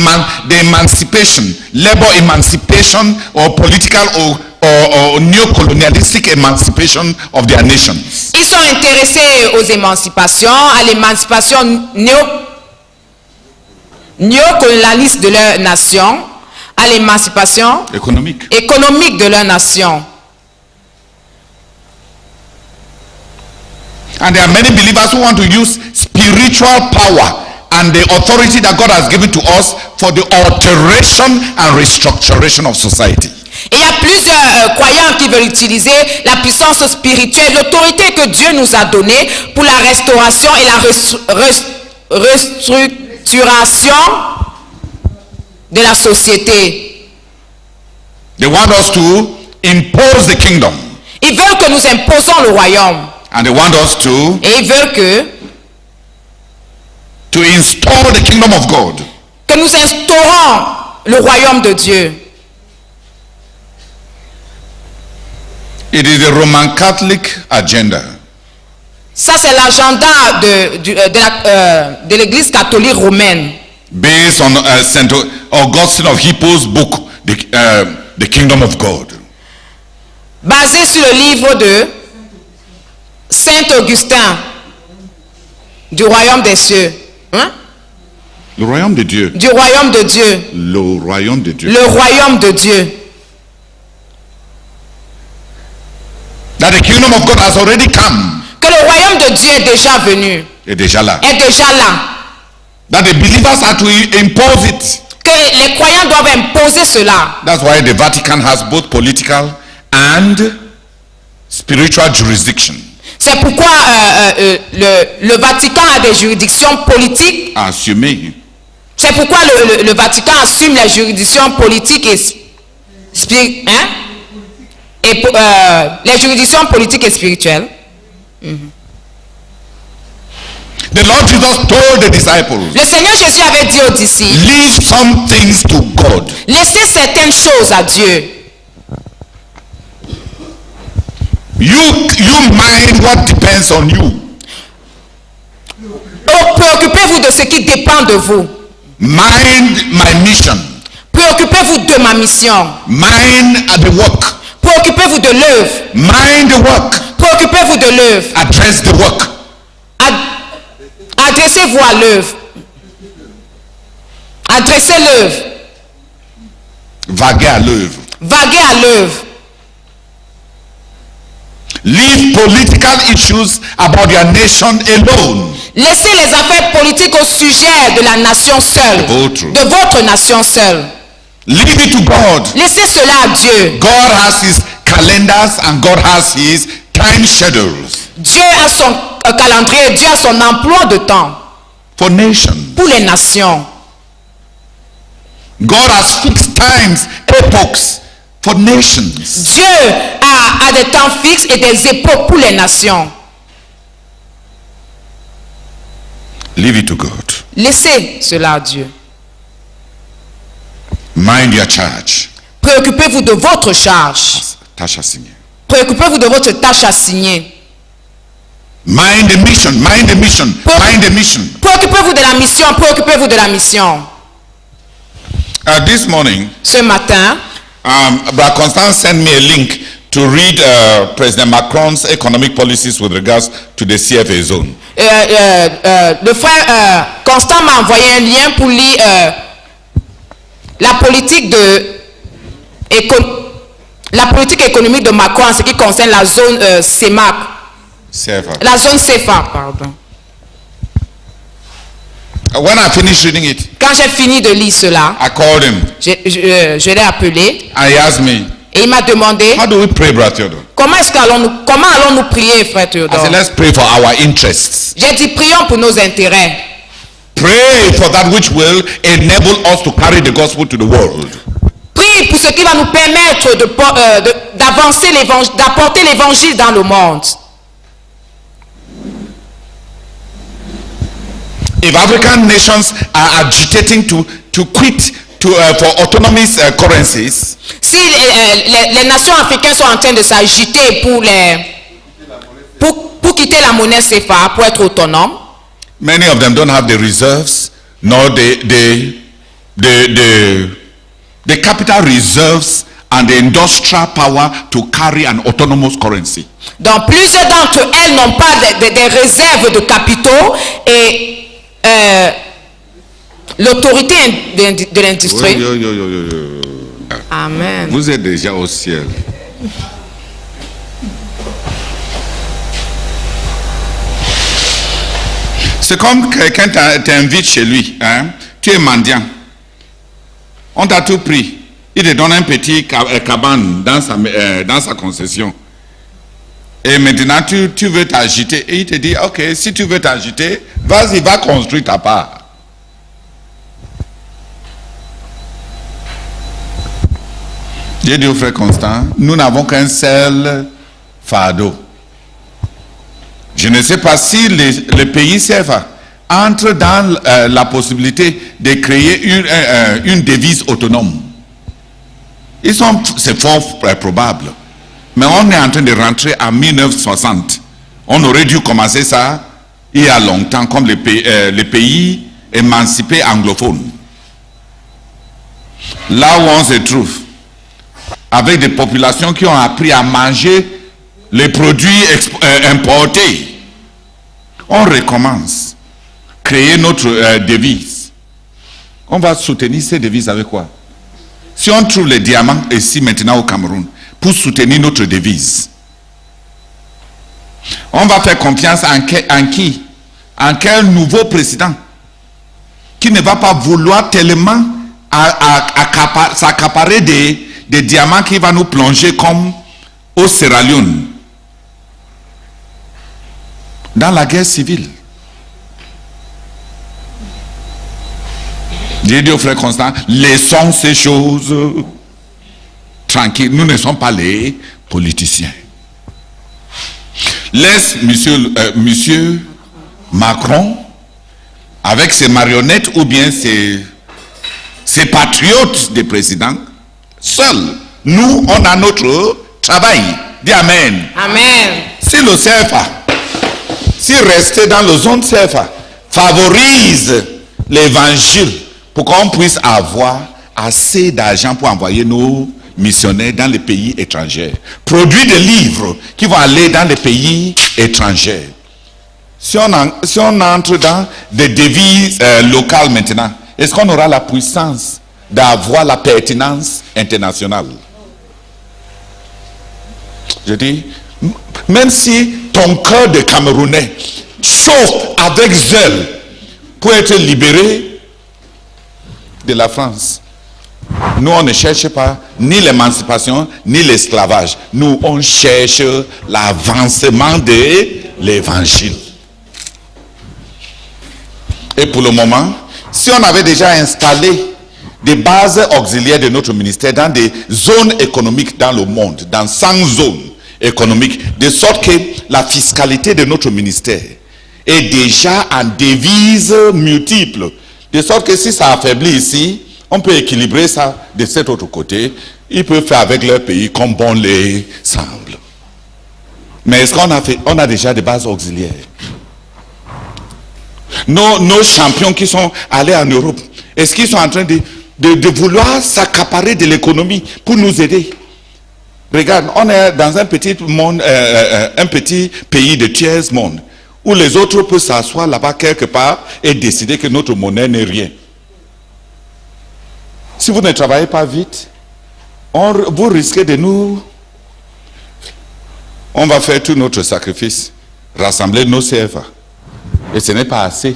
A: emancipation, labor emancipation, or political or neo-colonialistic emancipation of their nations.
G: Ils sont intéressés aux émancipations, à l'émancipation néocolonialiste de leur nation, à l'émancipation économique de leur nation.
A: And there are many believers who want to use spiritual power and the authority that God has given to us for the alteration and restructuration of society.
G: Et il y a plusieurs croyants qui veulent utiliser la puissance spirituelle, l'autorité que Dieu nous a donnée pour la restauration et la restructuration de la société.
A: They want us to impose the kingdom.
G: Ils veulent que nous imposons le royaume.
A: And they want us to
G: Et ils veulent
A: to install the kingdom of God.
G: Que nous instaurons le royaume de Dieu.
A: It is the Roman Catholic agenda.
G: Ça, c'est l'agenda de l'Église catholique romaine.
A: Based on Saint Augustine of Hippo's book, The Kingdom of God.
G: Basé sur le livre de Saint Augustin du royaume des cieux. Hein?
A: Le royaume de Dieu.
G: Du royaume de Dieu.
A: Le royaume de Dieu.
G: Le royaume de Dieu.
A: That the kingdom of God has already come.
G: Que le royaume de Dieu est déjà venu.
A: Est déjà là.
G: Est déjà là.
A: That the believers are to impose it.
G: Que les croyants doivent imposer cela.
A: That's why the Vatican has both political and spiritual jurisdiction.
G: C'est pourquoi le Vatican a des juridictions politiques.
A: Assumé.
G: C'est pourquoi le Vatican assume les juridictions politiques les juridictions politiques et spirituelles.
A: The Lord Jesus told the disciples,
G: le Seigneur Jésus avait dit aux disciples,
A: leave some things to God.
G: Laissez certaines choses à Dieu.
A: You mind what depends on you.
G: Préoccupez-vous de ce qui dépend de vous.
A: Mind my mission.
G: Préoccupez-vous de ma mission.
A: Mind the work.
G: Préoccupez-vous de l'œuvre.
A: Mind the work.
G: Préoccupez-vous de l'œuvre.
A: Address the work.
G: Adressez-vous à l'œuvre. Adressez l'œuvre.
A: Vaguez à l'œuvre.
G: Vaguez à l'œuvre.
A: Leave political issues about your nation alone.
G: Laissez les affaires politiques au sujet de la nation seule. De votre nation seule.
A: Leave it to God.
G: Laissez cela à Dieu.
A: God has his calendars and God has his time schedules.
G: Dieu a son calendrier, Dieu a son emploi de temps.
A: For nations.
G: Pour les nations.
A: God has fixed times, epochs for nations.
G: Dieu a des temps fixes et des époques pour les nations.
A: Leave it to God.
G: Laissez cela à Dieu.
A: Mind your charge.
G: Préoccupez-vous de votre charge.
A: Tâche assignée.
G: Préoccupez-vous de votre tâche assignée.
A: Mind the mission. Mind the mission. Mind the mission.
G: Préoccupez-vous de la mission. Préoccupez-vous de la mission.
A: This morning,
G: ce matin,
A: Brother Constance sent me a link to read President Macron's economic policies with regards to the CFA zone.
G: Le frère Constant m'a envoyé un lien pour lire la politique économique de Macron en ce qui concerne la zone CEMAC. La zone CFA, pardon.
A: When I finished reading it,
G: quand j'ai fini de lire cela,
A: I called him.
G: Je l'ai appelé.
A: And he asked me,
G: et il m'a demandé,
A: how do we pray, Brother Theodore?
G: Comment allons-nous prier, frère Théodore?
A: I said, let's pray for our interests.
G: J'ai dit, prions pour nos intérêts.
A: Pray for that which will enable us to carry the gospel to the world.
G: Prie pour ce qui va nous permettre d'avancer d'apporter l'évangile dans le monde.
A: If African nations are agitating to quit for autonomous currencies,
G: si les nations africaines sont en train de s'agiter pour quitter la monnaie CFA, pour être autonomes,
A: many of them don't have the reserves nor the capital reserves and the industrial power to carry an autonomous currency.
G: Donc plusieurs d'entre elles n'ont pas des réserves de capitaux et l'autorité de l'industrie. Amen.
A: Vous êtes déjà au ciel. C'est comme quelqu'un t'invite chez lui, hein? Tu es mendiant. On t'a tout pris. Il te donne un petit cabane dans sa concession. Et maintenant, tu veux t'agiter. Et il te dit, ok, si tu veux t'agiter, vas-y, va construire ta part. J'ai dit au frère Constant, nous n'avons qu'un seul fardeau. Je ne sais pas si les pays CFA entrent dans la possibilité de créer une devise autonome. C'est fort probable. Mais on est en train de rentrer en 1960. On aurait dû commencer ça il y a longtemps, comme les pays émancipés anglophones. Là où on se trouve, avec des populations qui ont appris à manger les produits importés, on recommence. Créer notre devise. On va soutenir ces devises avec quoi? Si on trouve les diamants ici maintenant au Cameroun, pour soutenir notre devise, on va faire confiance en qui? En quel nouveau président qui ne va pas vouloir tellement s'accaparer des diamants qui va nous plonger comme au Sierra Leone dans la guerre civile. J'ai dit au frère Constant, laissons ces choses tranquilles. Nous ne sommes pas les politiciens. Laisse monsieur Macron avec ses marionnettes ou bien ses patriotes des présidents seuls. Nous, on a notre travail. Dis Amen.
G: Amen.
A: Si le CFA, si rester dans la zone CFA favorise l'évangile pour qu'on puisse avoir assez d'argent pour envoyer nos missionnaires dans les pays étrangers, produire des livres qui vont aller dans les pays étrangers. Si on entre dans des devises locales maintenant, est-ce qu'on aura la puissance d'avoir la pertinence internationale? Je dis, même si ton cœur de Camerounais chauffe avec zèle pour être libéré de la France, nous on ne cherche pas ni l'émancipation ni l'esclavage. Nous on cherche l'avancement de l'évangile. Et pour le moment, si on avait déjà installé des bases auxiliaires de notre ministère dans des zones économiques dans le monde, dans 100 zones économiques, de sorte que la fiscalité de notre ministère est déjà en devises multiples, de sorte que si ça affaiblit ici, on peut équilibrer ça de cet autre côté. Ils peuvent faire avec leur pays comme bon les semble. Mais est-ce qu'on a déjà des bases auxiliaires? Nos champions qui sont allés en Europe, est-ce qu'ils sont en train de vouloir s'accaparer de l'économie pour nous aider? Regarde, on est dans un petit monde, un petit pays de tiers monde, où les autres peuvent s'asseoir là-bas quelque part et décider que notre monnaie n'est rien. Si vous ne travaillez pas vite, vous risquez de nous... On va faire tout notre sacrifice, rassembler nos CFA. Et ce n'est pas assez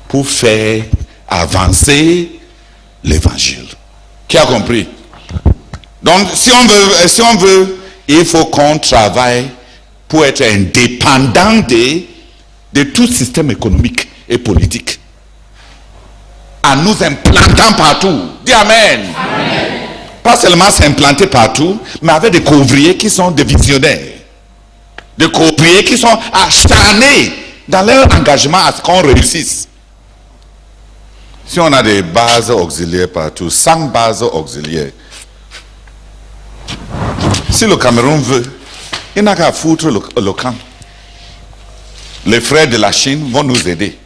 A: pour faire avancer l'évangile. Qui a compris? Donc, si on veut, il faut qu'on travaille pour être indépendant de tout système économique et politique. En nous implantant partout. Dis Amen. Amen. Pas seulement s'implanter partout, mais avec des couvriers qui sont des visionnaires. Des couvriers qui sont acharnés dans leur engagement à ce qu'on réussisse. Si on a des bases auxiliaires partout, 100 bases auxiliaires, si le Cameroun veut, il n'a qu'à foutre le camp. Les frères de la Chine vont nous aider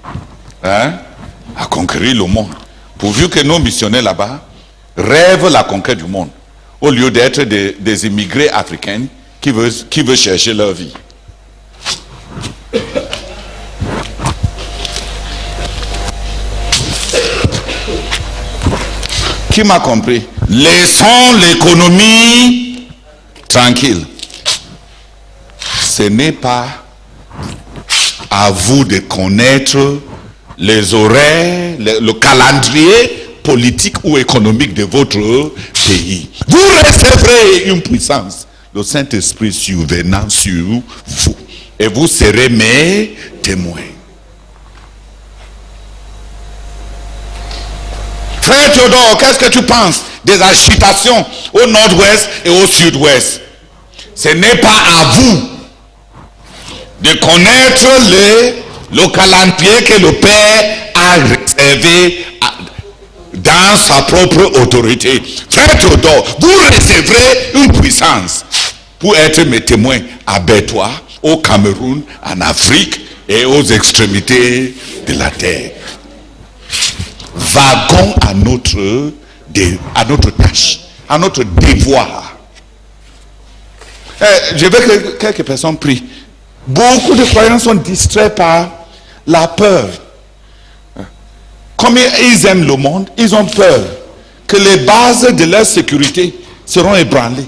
A: à conquérir le monde. Pourvu que nos missionnaires là-bas rêvent la conquête du monde, au lieu d'être des immigrés africains qui veulent chercher leur vie. Qui m'a compris? Laissons l'économie tranquille. Ce n'est pas à vous de connaître les horaires, le calendrier politique ou économique de votre pays. Vous recevrez une puissance, le Saint-Esprit survenant sur vous, et vous serez mes témoins. Frère Théodore, qu'est-ce que tu penses des agitations au nord-ouest et au sud-ouest? Ce n'est pas à vous de connaître le calendrier que le Père a réservé dans sa propre autorité. Frère Théodore, vous recevrez une puissance pour être mes témoins à Bétois, au Cameroun, en Afrique et aux extrémités de la terre. Vaguons à notre tâche, à notre devoir. Je veux que quelques personnes prient. Beaucoup de croyants sont distraits par la peur. Comme ils aiment le monde, ils ont peur que les bases de leur sécurité seront ébranlées.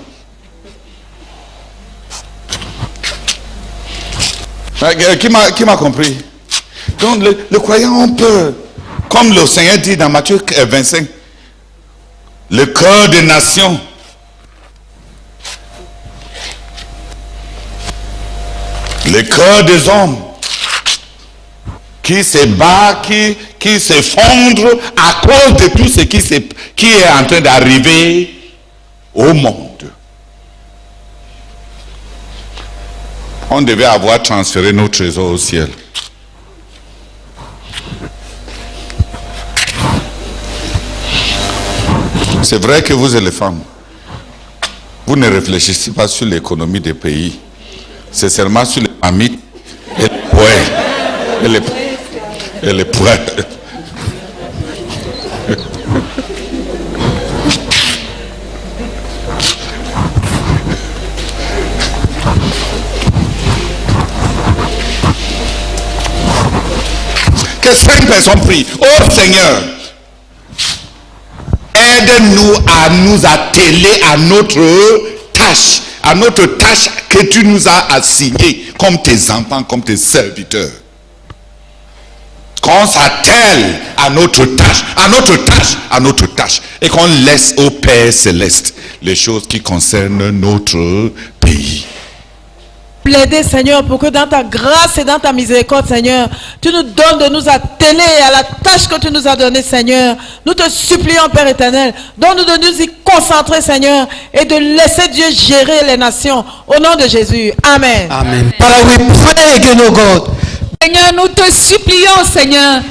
A: Qui m'a compris? Donc les croyants ont peur. Comme le Seigneur dit dans Matthieu 25, le cœur des nations le cœur des hommes qui se bat, qui s'effondre à cause de tout ce qui est en train d'arriver au monde. On devait avoir transféré nos trésors au ciel. C'est vrai que vous et les femmes, vous ne réfléchissez pas sur l'économie des pays. C'est seulement sur les familles et les poètes. Et les poètes. Que 5 personnes prient. Oh Seigneur, aide-nous à nous atteler à notre tâche que tu nous as assignée comme tes enfants, comme tes serviteurs. Qu'on s'attelle à notre tâche, et qu'on laisse au Père Céleste les choses qui concernent notre pays.
I: Plaider, Seigneur, pour que dans ta grâce et dans ta miséricorde, Seigneur, tu nous donnes de nous atteler à la tâche que tu nous as donnée, Seigneur. Nous te supplions, Père éternel, donne-nous de nous y concentrer, Seigneur, et de laisser Dieu gérer les nations. Au nom de Jésus. Amen.
F: Amen. Father, we pray again, oh God.
D: Seigneur, nous te supplions, Seigneur,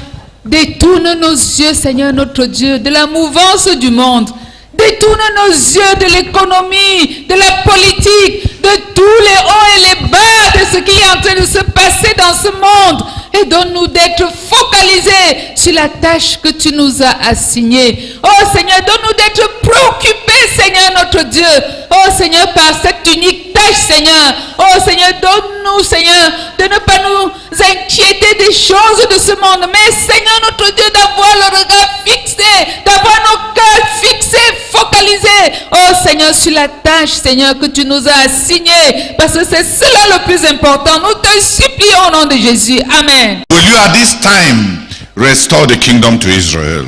D: détourne nos yeux, Seigneur, notre Dieu, de la mouvance du monde. Détourne nos yeux de l'économie, de la politique, de tous les hauts et les bas de ce qui est en train de se passer dans ce monde. Et donne-nous d'être focalisés sur la tâche que tu nous as assignée. Oh Seigneur, donne-nous d'être préoccupés, Seigneur notre Dieu. Oh Seigneur, par cette unique tâche, Seigneur. Oh Seigneur, donne-nous, Seigneur, de ne pas nous inquiéter des choses de ce monde. Mais Seigneur notre Dieu, d'avoir le regard fixé, d'avoir nos cœurs fixés, focalisés. Oh Seigneur, sur la tâche, Seigneur, que tu nous as assignée. Parce que c'est cela le plus important. Nous te supplions au nom de Jésus. Amen.
A: Will you at this time restore the kingdom to Israel?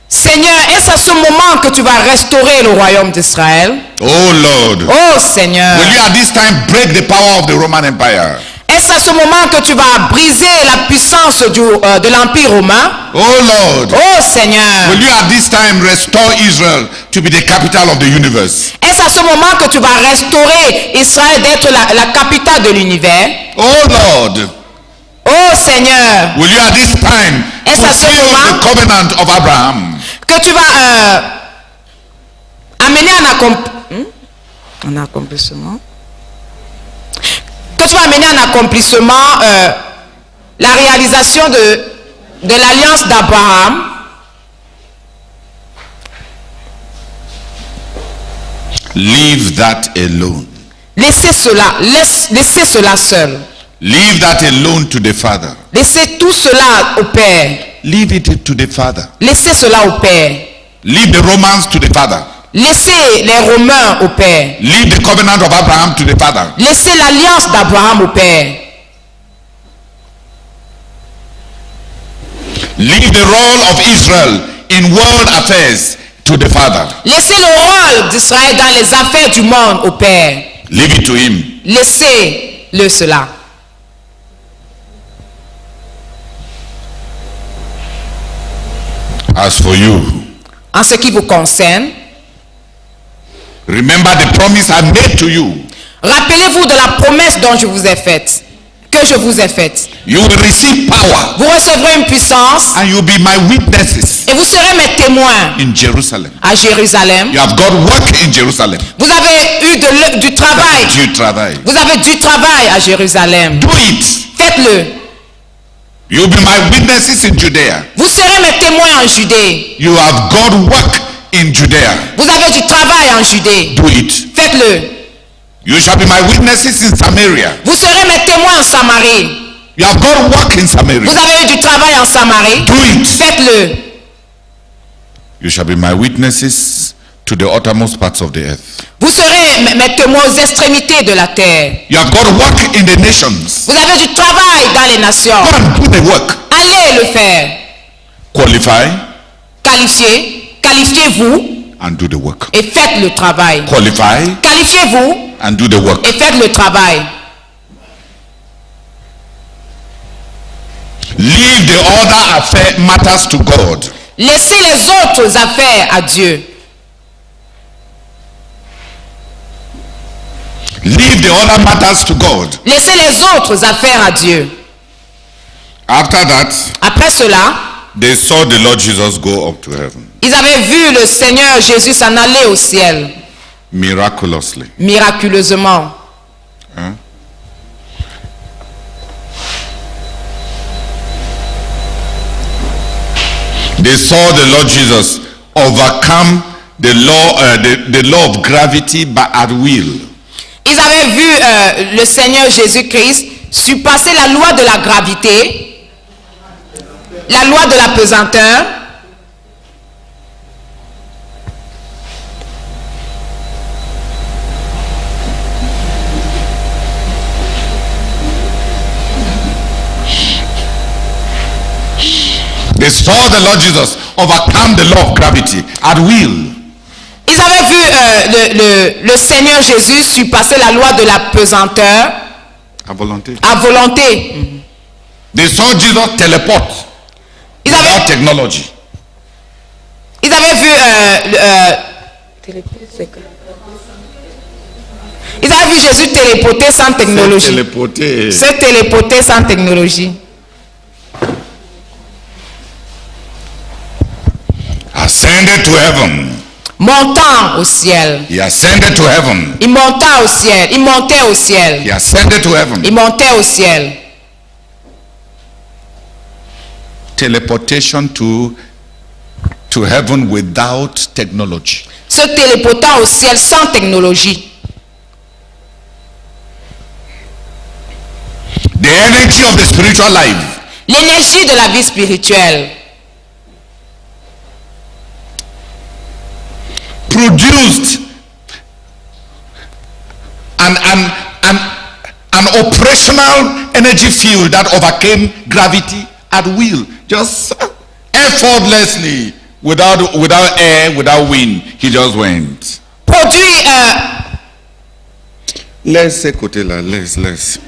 G: Seigneur, est-ce à ce moment que tu vas restaurer le royaume d'Israël?
A: Oh Lord.
G: Oh Seigneur.
A: Will you at this time break the power of the Roman Empire?
G: Est-ce à ce moment que tu vas briser la puissance de l'Empire romain?
A: Oh Lord.
G: Oh Seigneur.
A: Will you at this time restore Israel to be the capital of the universe?
G: Est-ce à ce moment que tu vas restaurer Israël d'être la capitale de l'univers?
A: Oh Lord.
G: Oh Seigneur,
A: will you at this time
G: est-ce à ce
A: fulfill the
G: moment
A: covenant of Abraham?
G: que tu vas amener un accomplissement, que tu vas amener en accomplissement la réalisation de l'alliance d'Abraham?
A: Leave that alone.
G: Laissez cela seul.
A: Leave that alone to the Father.
G: Laissez tout cela au Père.
A: Leave it to the Father.
G: Laissez cela au Père.
A: Leave the Romans to the Father.
G: Laissez les Romains au Père.
A: Leave the covenant of Abraham to the Father.
G: Laissez l'alliance d'Abraham au Père.
A: Leave the role of Israel in world affairs to the Father.
G: Laissez le rôle d'Israël dans les affaires du monde au Père.
A: Leave it to him.
G: Laissez-le cela.
A: As for you,
G: en ce qui vous concerne,
A: remember the promise I made to you.
G: Rappelez-vous de la promesse dont je vous ai faite, que je vous ai faite.
A: You will receive power.
G: Vous recevrez une puissance.
A: And you'll be my witnesses.
G: Et vous serez mes témoins.
A: In Jerusalem.
G: À Jérusalem.
A: You have got work in Jerusalem.
G: Vous avez eu du travail.
A: Du travail.
G: Vous avez du travail à Jérusalem.
A: Do it.
G: Faites-le.
A: You'll be my witnesses in Judea.
G: Vous serez mes témoins en Judée.
A: You have got work in Judea.
G: Vous avez du travail en Judée.
A: Do it.
G: Faites-le.
A: You shall be my witnesses in Samaria.
G: Vous serez mes témoins en Samarie.
A: You have got work in Samaria.
G: Vous avez eu du travail en Samarie.
A: Do it.
G: Faites-le.
A: You shall be my witnesses to the uttermost parts of the earth.
G: Vous serez mes témoins aux extrémités de la terre.
A: You have got work in the nations.
G: Vous avez du travail dans les nations.
A: Go and do the work.
G: Allez le faire.
A: Qualify.
G: Qualifiez-vous.
A: And do the work.
G: Et faites le travail.
A: Qualify.
G: Qualifiez-vous.
A: And do the work.
G: Et faites le travail.
A: Leave the other affair matters to God.
G: Laissez les autres affaires à Dieu.
A: Leave the other matters to God.
G: Laissez les autres affaires à Dieu.
A: After that,
G: après cela,
A: they saw the Lord Jesus go up to heaven.
G: Ils avaient vu le Seigneur Jésus s'en aller au ciel.
A: Miraculously.
G: Miraculeusement.
A: Hein? They saw the Lord Jesus overcome the law of gravity by at will.
G: Ils avaient vu le Seigneur Jésus-Christ surpasser la loi de la gravité, la loi de la pesanteur.
A: They saw the Lord Jesus overcome the law of gravity at will.
G: Ils avaient vu le Seigneur Jésus surpasser la loi de la pesanteur
A: à volonté.
G: À volonté.
A: They saw Jesus teleport without technology.
G: Ils avaient vu ils avaient vu Jésus téléporter sans technologie. Se téléporter sans technologie.
A: Ascended to heaven.
G: Montant au ciel.
A: He ascended to heaven.
G: Il monta au ciel. Il montait au ciel.
A: He ascended to heaven.
G: Il montait au ciel.
A: Teleportation to heaven without technology.
G: Se téléportant au ciel sans technologie.
A: The energy of the spiritual life.
G: L'énergie de la vie spirituelle.
A: Produced an operational energy field that overcame gravity at will, just effortlessly, without air, without wind. He just went.
G: Produit
A: Laisse ce côté-là, laisse.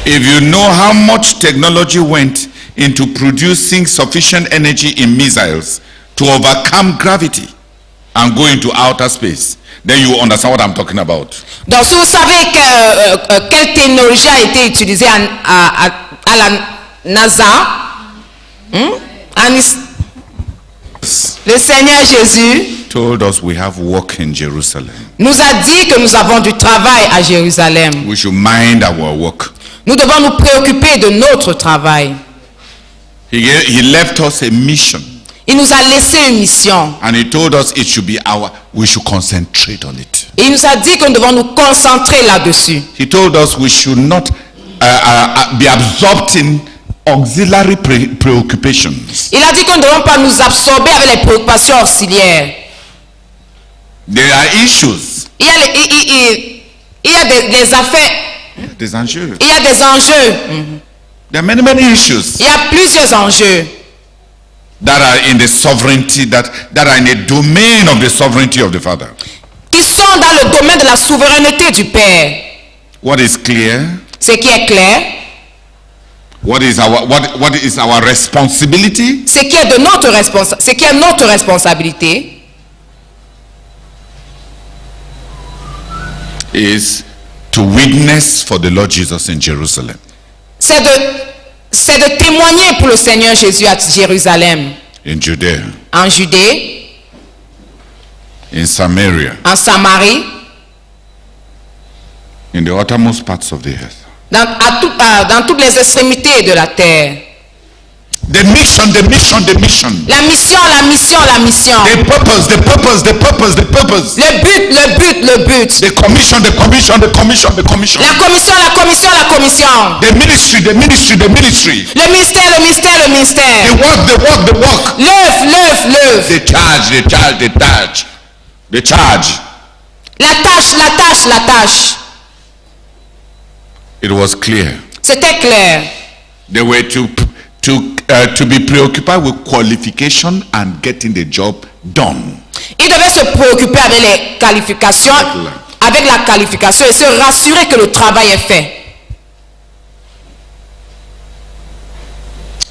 A: If you know how much technology went into producing sufficient energy in missiles to overcome gravity, and go into outer space, then you understand what I'm talking about.
G: Donc si vous savez quelle technologie a été utilisée à la NASA, le Seigneur Jésus
A: told us we have work in Jerusalem.
G: nous a dit que nous avons du travail à Jérusalem.
A: We should mind our work.
G: Nous devons nous préoccuper de notre travail.
A: He left us a mission.
G: Il nous a laissé une mission.
A: And he told us it should be we should concentrate on it.
G: Et il nous a dit que nous devons nous concentrer là-dessus.
A: He told us we should not be absorbed in auxiliary preoccupations.
G: Il a dit que nous ne devons pas nous absorber avec les préoccupations auxiliaires.
A: There are issues.
G: Il y a des affaires.
A: Des enjeux.
G: Il y a des enjeux.
A: There are many issues.
G: Il y a plusieurs enjeux.
A: That are in the sovereignty, that are in the domain of the sovereignty of the Father.
G: Qui sont dans le domaine de la souveraineté du Père.
A: What is clear?
G: Ce qui est clair.
A: What is our responsibility?
G: Ce qui est de notre responsabilité.
A: Is to witness for the Lord Jesus in Jerusalem.
G: C'est de témoigner pour le Seigneur Jésus à Jérusalem.
A: In Judea.
G: En Judée.
A: In Samaria.
G: En Samarie.
A: In the uttermost parts of the earth.
G: Dans toutes les extrémités de la terre.
A: The mission.
G: La mission.
A: The purpose. The but. The commission.
G: La commission.
A: The ministry.
G: Le ministère.
A: The work.
G: L'œuvre.
A: The charge.
G: La tâche.
A: It was clear.
G: C'était clair.
A: They were to be preoccupied with qualification and getting the job done.
G: Ils devaient se préoccuper avec les qualifications, avec la qualification et se rassurer que le travail est fait.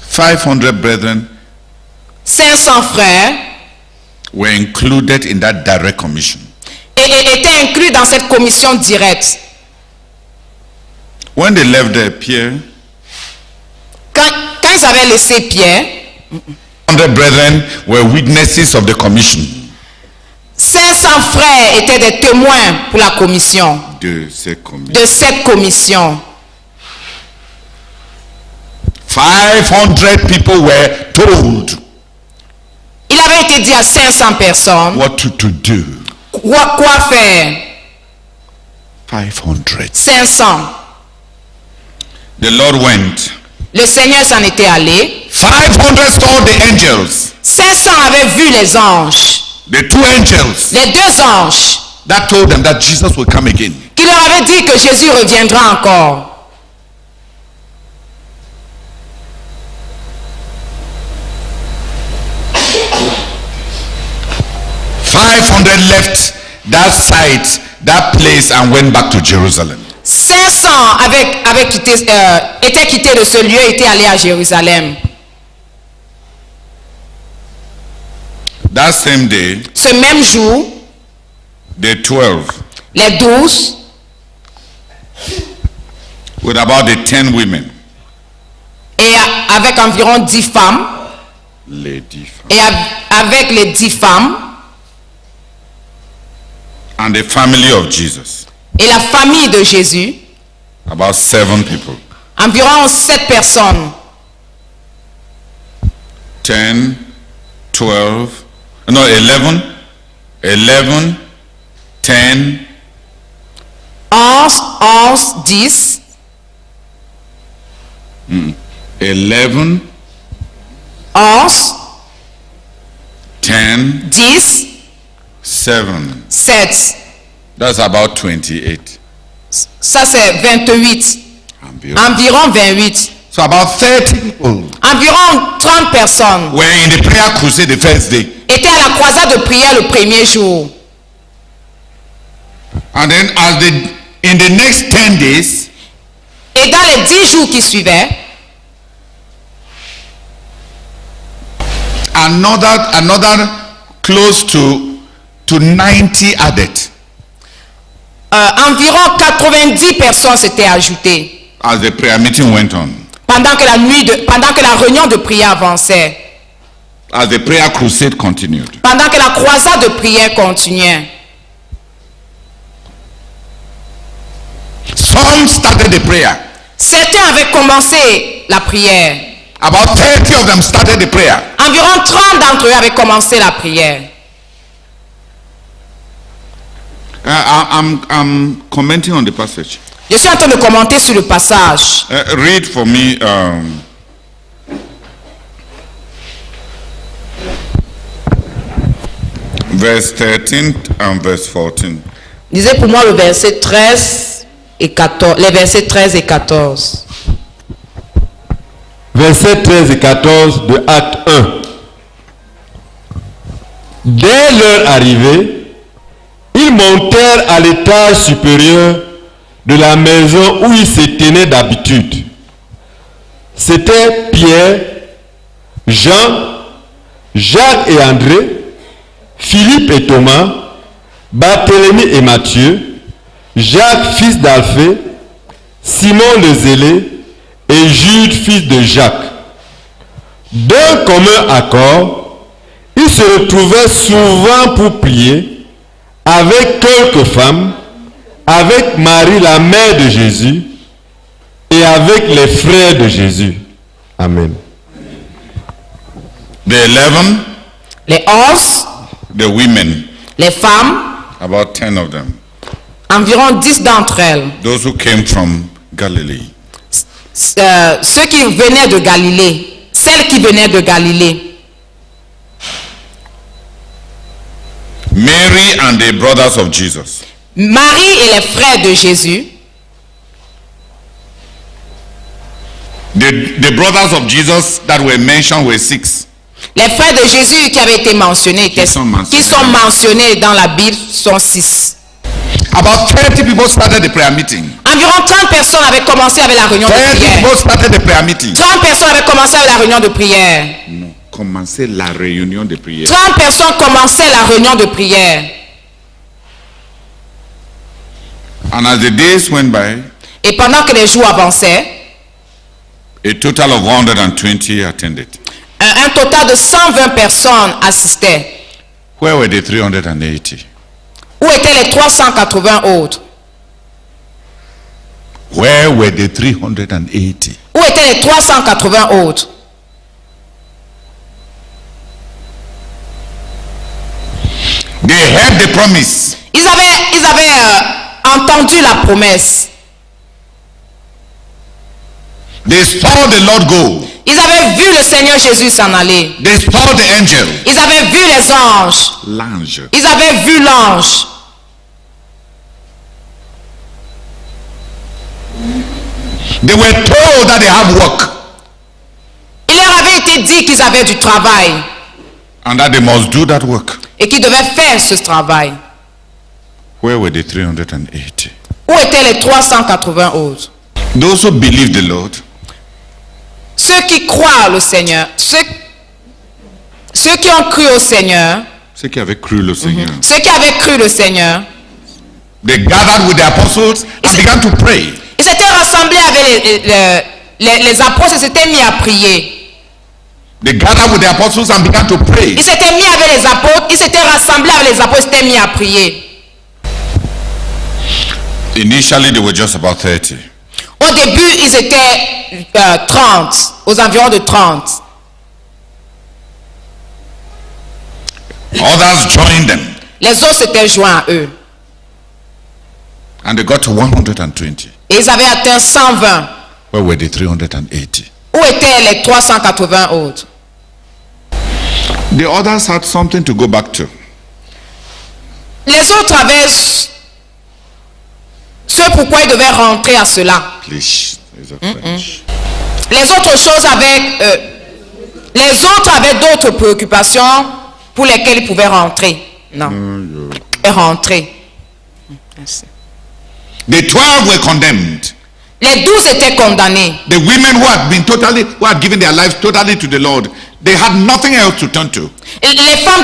A: 500 brethren
G: 500 frères
A: were included in that direct commission.
G: Et étaient inclus dans cette commission directe.
A: When they left there, Pierre,
G: quand ils avaient laissé Pierre,
A: 100 brethren were witnesses of the commission.
G: 500 frères étaient des témoins pour la commission.
A: De cette commission. 500 people were told.
G: Il avait été dit à 500 personnes.
A: What to do.
G: Quoi faire. 500.
A: The Lord went.
G: Le Seigneur s'en était allé.
A: 500 saw the angels.
G: 500 avaient vu les anges.
A: The two angels.
G: Les deux anges.
A: That told them that Jesus will come again.
G: Qui leur avait dit que Jésus reviendra encore.
A: Left that site, that place, and went back to Jerusalem.
G: 500 étaient quittés de ce lieu et étaient allés à Jérusalem.
A: That same day,
G: ce même jour,
A: the 12,
G: les 12,
A: with about the 10 women,
G: et avec environ 10 femmes,
A: les 10 femmes,
G: et avec les 10 femmes,
A: and the family of Jesus,
G: et la famille de Jésus,
A: about 7 people,
G: environ 7 personnes,
A: 10, 12, no, 11, 10,
G: 11, 10,
A: 11,
G: 11,
A: 10,
G: 10,
A: 7. That's about 28.
G: Ça c'est 28. Environ 28.
A: So about 30 people.
G: Environ 30 personnes.
A: Were in the prayer crusade the first day.
G: Étaient à la croisade de prière le premier jour.
A: And then in the next 10 days.
G: Et dans les 10 jours qui suivaient.
A: Another close to to 90 added.
G: Environ 90 personnes s'étaient ajoutées.
A: As the prayer meeting went on.
G: Pendant que la réunion de prière avançait.
A: As the prayer crusade continued.
G: Pendant que la croisade de prière continuait.
A: Some started the prayer.
G: Certains avaient commencé la prière.
A: About 30 of them started the prayer.
G: Environ 30 d'entre eux avaient commencé la prière.
A: I'm commenting on the passage.
G: Je suis en train de commenter sur le passage.
A: Read for me verse 13 and verse 14.
G: Lisez pour moi le verset 13 et 14. Les versets 13 et 14.
C: Versets 13 et 14 de Acte 1. Dès leur arrivée, ils montèrent à l'étage supérieur de la maison où ils se tenaient d'habitude. C'était Pierre, Jean, Jacques et André, Philippe et Thomas, Barthélemy et Matthieu, Jacques fils d'Alphée, Simon le Zélé et Jude fils de Jacques. D'un commun accord, ils se retrouvaient souvent pour prier avec quelques femmes, avec Marie la mère de Jésus et avec les frères de Jésus. Amen.
A: The 11,
G: les 11,
A: the women,
G: les femmes,
A: about 10 of them,
G: environ 10 d'entre elles,
A: those who came from Galilee.
G: Ceux qui venaient de Galilée, celles qui venaient de Galilée.
A: Mary and the brothers of Jesus.
G: Marie et les frères de Jésus.
A: The brothers of Jesus that were mentioned were 6.
G: Les frères de Jésus qui avaient été mentionnés, qui sont mentionnés dans la Bible, sont 6.
A: About 30 people started the prayer meeting.
G: Environ 30 personnes avaient commencé avec la réunion de prière.
A: 30 people started the prayer meeting.
G: 30 personnes avaient commencé avec la réunion de prière.
A: Non, commencer la réunion de prière.
G: 30 personnes commençaient la réunion de prière.
A: And as the days went by,
G: et pendant que les jours avançaient,
A: a total of 120 attended.
G: Un total de 120 personnes assistaient.
A: Where were the 380?
G: Où étaient les 380 autres?
A: Where were the 380?
G: Où étaient les 380 autres?
A: They heard the promise.
G: Ils avaient entendu la promesse.
A: They saw the Lord go.
G: Ils avaient vu le Seigneur Jésus s'en aller.
A: They saw the angel.
G: Ils avaient vu les anges.
A: L'ange.
G: Ils avaient vu l'ange.
A: They were told that they have work.
G: Il leur avait été dit qu'ils avaient du travail.
A: And that they must do that work.
G: Et qu'ils devaient faire ce travail.
A: Where were the 380?
G: Où étaient les 380 autres?
A: Those who believe the Lord.
G: Ceux qui croient le Seigneur, ceux qui ont cru au Seigneur,
A: ceux qui avaient cru le Seigneur,
G: ceux qui avaient cru le Seigneur,
A: they gathered with the apostles and began to pray.
G: Ils s'étaient rassemblés avec les apôtres et s'étaient mis à prier.
A: They gathered with the apostles and began to pray.
G: Ils s'étaient mis avec les apôtres, ils s'étaient rassemblés avec les apôtres, ils s'étaient mis à prier.
A: Initially, they were just about 30.
G: Au début, ils étaient 30, aux environs de 30.
A: Others joined them.
G: Les autres s'étaient joints à eux.
A: And they got to 120.
G: Et ils avaient atteint 120.
A: Where were the 380?
G: Où étaient les 380 autres?
A: The others had something to go back to.
G: Les autres avaient ce pourquoi ils devaient rentrer à cela.
A: Please,
G: Les autres choses les autres avaient d'autres préoccupations pour lesquelles ils pouvaient rentrer. Non. Et rentrer.
A: The 12 were condemned.
G: Les 12 étaient condamnés.
A: The women who had given their lives totally to the Lord, They had nothing else to turn to.
G: Et les femmes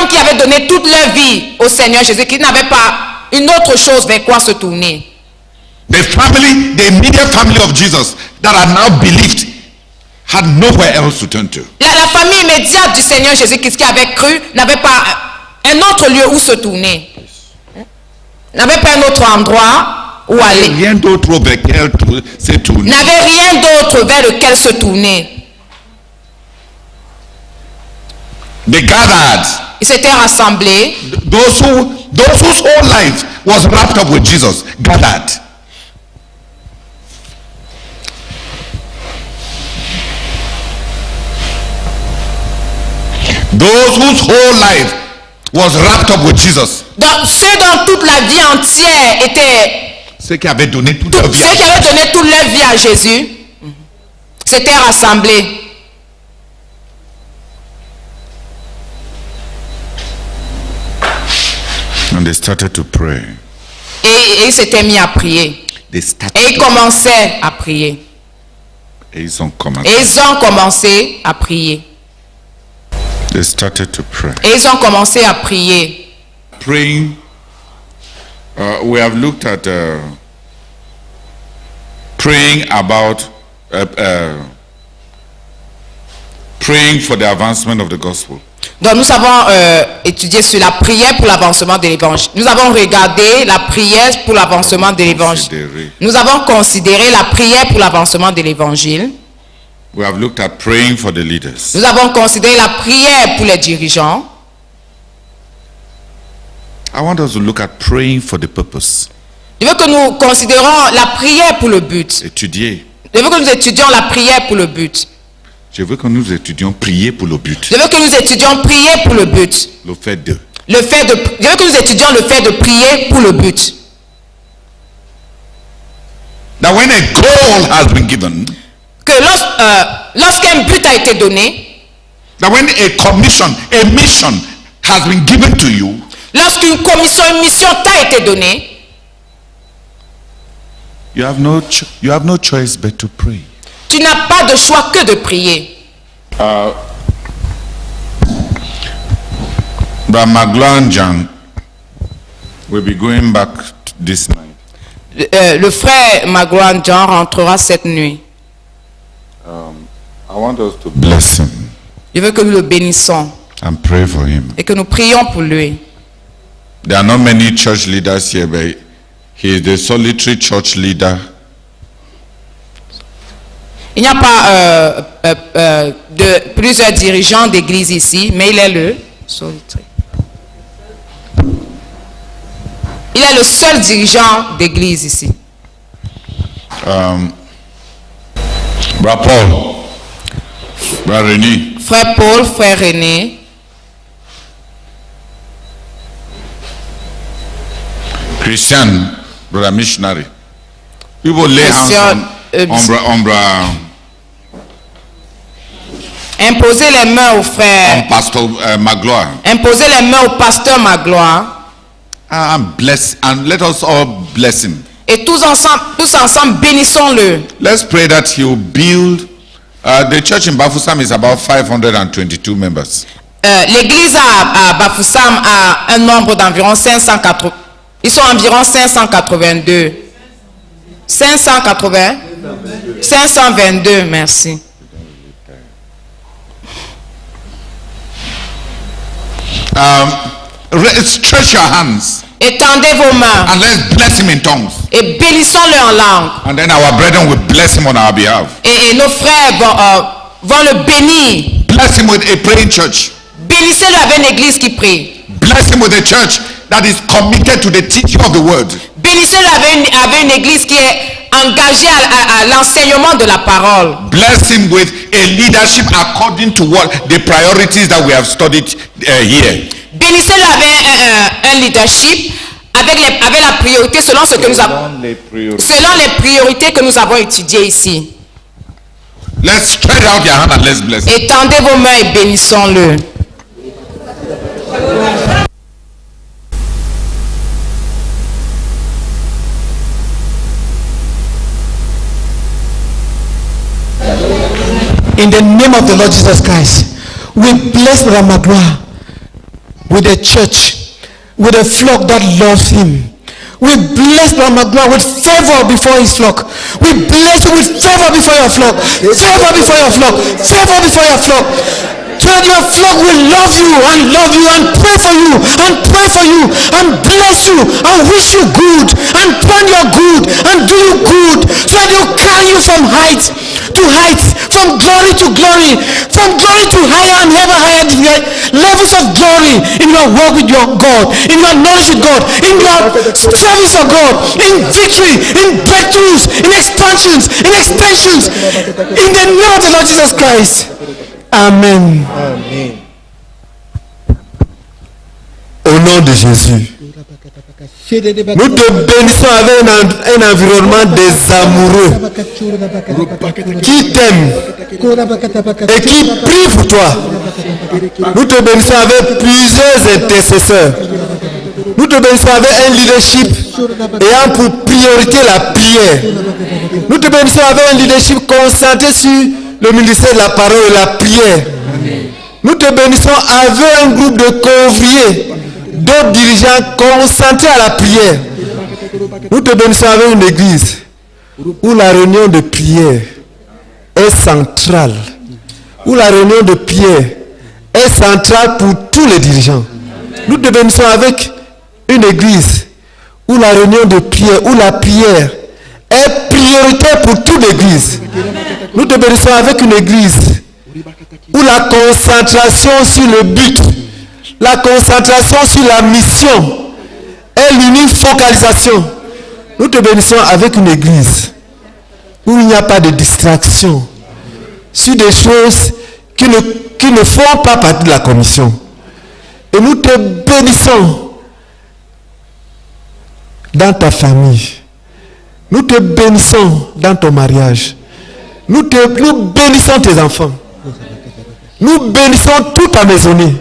G: qui avaient donné toute leur vie au Seigneur Jésus, qui n'avaient pas une autre chose vers quoi se tourner.
A: The immediate family of Jesus that had now believed had nowhere else to turn to.
G: La famille immédiate du Seigneur Jésus-Christ qui avait cru n'avait pas un autre lieu où se tourner. N'avait pas un autre endroit où aller.
A: Rien d'autre vers lequel se tourner.
G: N'avait rien d'autre vers lequel se tourner.
A: They gathered.
G: Ils s'étaient rassemblés.
A: Those whose whole life was wrapped up with Jesus gathered. Those whose whole life was wrapped up with Jesus.
G: Donc ceux dont toute la vie entière était.
A: Ceux qui avaient donné toute leur vie.
G: Ceux qui avaient donné toute leur vie à Jésus s'étaient rassemblés.
A: And they started to pray.
G: Et ils s'étaient mis à prier. Et ils commençaient à prier.
A: Et ils ont commencé.
G: Et ils ont commencé à prier.
A: They started to pray.
G: Et ils ont commencé à prier.
A: Praying. We have looked at praying about praying for the advancement of the gospel.
G: Donc nous avons étudié sur la prière pour l'avancement de l'évangile. Nous avons regardé la prière pour l'avancement de l'évangile. Nous avons considéré la prière pour l'avancement de l'évangile.
A: We have looked at praying for the leaders.
G: Nous avons considéré la prière pour les dirigeants.
A: I want us to look at praying for the purpose.
G: Je veux que nous considérons la prière pour le but.
A: Étudier.
G: Je veux que nous étudions la prière pour le but.
A: Je veux que nous étudions prier pour le but.
G: Je veux que nous étudions prier pour le but.
A: Le fait de.
G: Je veux que nous étudions le fait de prier pour le but.
A: That when a goal has been given,
G: que lorsqu'un but a été donné,
A: that when a commission, a mission has been given to you,
G: lorsqu'une commission, une mission t'a été donnée,
A: you have no choice but to pray.
G: Tu n'as pas de choix que de prier.
A: But Magloanjang will be going back this night.
G: Le frère Magloanjang rentrera cette nuit.
A: I want us to bless him.
G: Je veux que nous le bénissons.
A: And pray for him.
G: Et que nous prions pour lui.
A: There are not many church leaders here, but he is the solitary church leader.
G: Il n'y a pas de plusieurs dirigeants d'église ici, mais il est le solitaire. Il est le seul dirigeant d'église ici.
A: Brother Paul, Brother René.
G: Frère Paul, frère René.
A: Christian, brother missionary. We will lay hands on
G: Imposer les mains au frère.
A: Pastor Magloire.
G: Imposer les mains au pasteur Magloire.
A: And bless, and let us all bless him.
G: Et tous ensemble, bénissons-le.
A: Let's pray that he will build. The church in Bafoussam is about 522 members.
G: L'église à Bafoussam a un nombre d'environ 580. Ils sont environ 582. 522, merci.
A: Stretch your hands.
G: Étendez vos mains.
A: And let's bless him in tongues.
G: Et bénissons-le en langue.
A: And then our brethren will bless him on our behalf.
G: Et nos frères vont le bénir.
A: Bless him with a praying church.
G: Bénissez-le avec une église qui prie.
A: Bless him with a church that is committed to the teaching of the word.
G: Bénissez-le avec une église qui est engagée à l'enseignement de la parole.
A: Bless him with a leadership according to what the priorities that we have studied here.
G: Bénissez-le avec un leadership avec la priorité selon ce que nous avons selon les priorités que nous avons étudiées ici.
A: Let's spread out your hand and let's bless him.
G: Étendez vos mains et bénissons-le.
L: In the name of the Lord Jesus Christ, we bless Ramagloire with a church, with a flock that loves him. We bless Ramagloire with favor before his flock. We bless you with favor before your flock. Favor before your flock. Favor before your flock. So that your flock will love you and pray for you and pray for you and bless you and wish you good and plan your good and do you good, so that they'll carry you from heights to heights, from glory to glory, from glory to higher and ever higher levels of glory in your walk with your God, in your knowledge with God, in your service of God, in victory, in breakthroughs, in expansions, in extensions, in the name of the Lord Jesus Christ. Amen.
C: Amen. Au nom de Jésus, nous te bénissons avec un environnement des amoureux qui t'aiment et qui prient pour toi. Nous te bénissons avec plusieurs intercesseurs. Nous te bénissons avec un leadership ayant pour priorité la prière. Nous te bénissons avec un leadership concentré sur le ministère de la parole et la prière. Nous te bénissons avec un groupe de conviés, d'autres dirigeants concentrés à la prière. Nous te bénissons avec une église où la réunion de prière est centrale, où la réunion de prière est centrale pour tous les dirigeants. Nous te bénissons avec une église où la réunion de prière, où la prière est prioritaire pour toute l'église. Nous te bénissons avec une église où la concentration sur le but, la concentration sur la mission est l'unique focalisation. Nous te bénissons avec une église où il n'y a pas de distraction sur des choses qui ne font pas partie de la commission. Et nous te bénissons dans ta famille. Nous te bénissons dans ton mariage. Nous bénissons tes enfants. Nous bénissons toute ta maisonnée.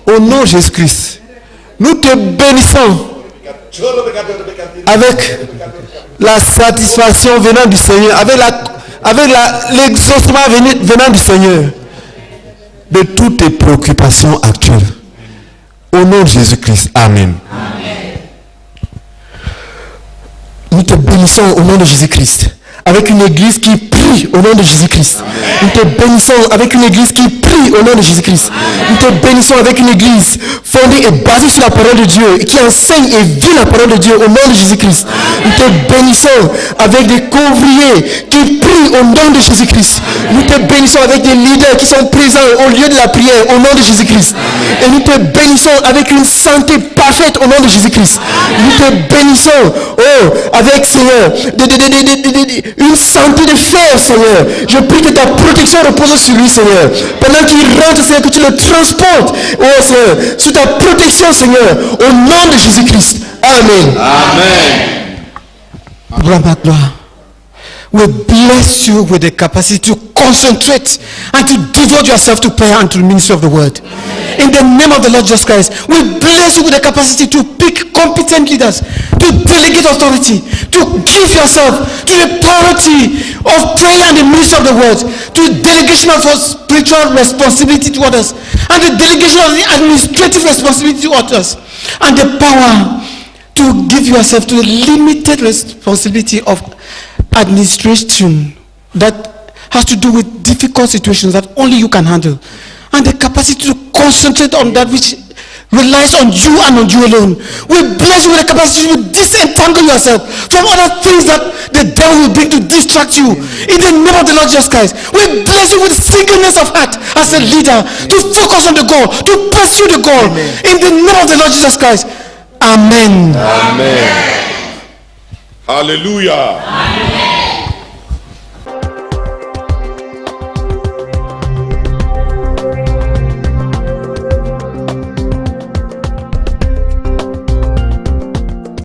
C: Au nom de Jésus-Christ. Nous te bénissons avec la satisfaction venant du Seigneur, avec l'exaucement venant du Seigneur de toutes tes préoccupations actuelles. Au nom de Jésus-Christ. Amen. Nous te bénissons au nom de Jésus-Christ avec une église qui prie au nom de Jésus-Christ. Nous te bénissons avec une église qui prie au nom de Jésus-Christ. Nous te bénissons avec une église fondée et basée sur la parole de Dieu et qui enseigne et vit la parole de Dieu au nom de Jésus-Christ. Nous te bénissons avec des conviés qui prient au nom de Jésus-Christ. Nous te bénissons avec des leaders qui sont présents au lieu de la prière au nom de Jésus-Christ. Et nous te bénissons avec une santé parfaite au nom de Jésus-Christ. Nous te bénissons, avec Seigneur, une santé de fer, Seigneur. Je prie que ta protection repose sur lui, Seigneur. Pendant qu'il rentre, Seigneur, que tu le transportes, Seigneur, sous ta protection, Seigneur, au nom de Jésus-Christ. Amen. Amen. We bless you with the capacity to concentrate and to devote yourself to prayer and to the ministry of the word. In the name of the Lord Jesus Christ, we bless you with the capacity to pick competent leaders, to delegate authority, to give yourself to the priority of prayer and the ministry of the word, to the delegation of spiritual responsibility to others, and the delegation of the administrative responsibility to others, and the power to give yourself to the limited responsibility of administration that has to do with difficult situations that only you can handle, and the capacity to concentrate on that which relies on you and on you alone. We bless you with the capacity to disentangle yourself from other things that the devil will bring to distract you. In the name of the Lord Jesus Christ, we bless you with singleness of heart as a leader, to focus on the goal, to pursue the goal. In the name of the Lord Jesus Christ. Amen.
A: Amen. Hallelujah. Amen.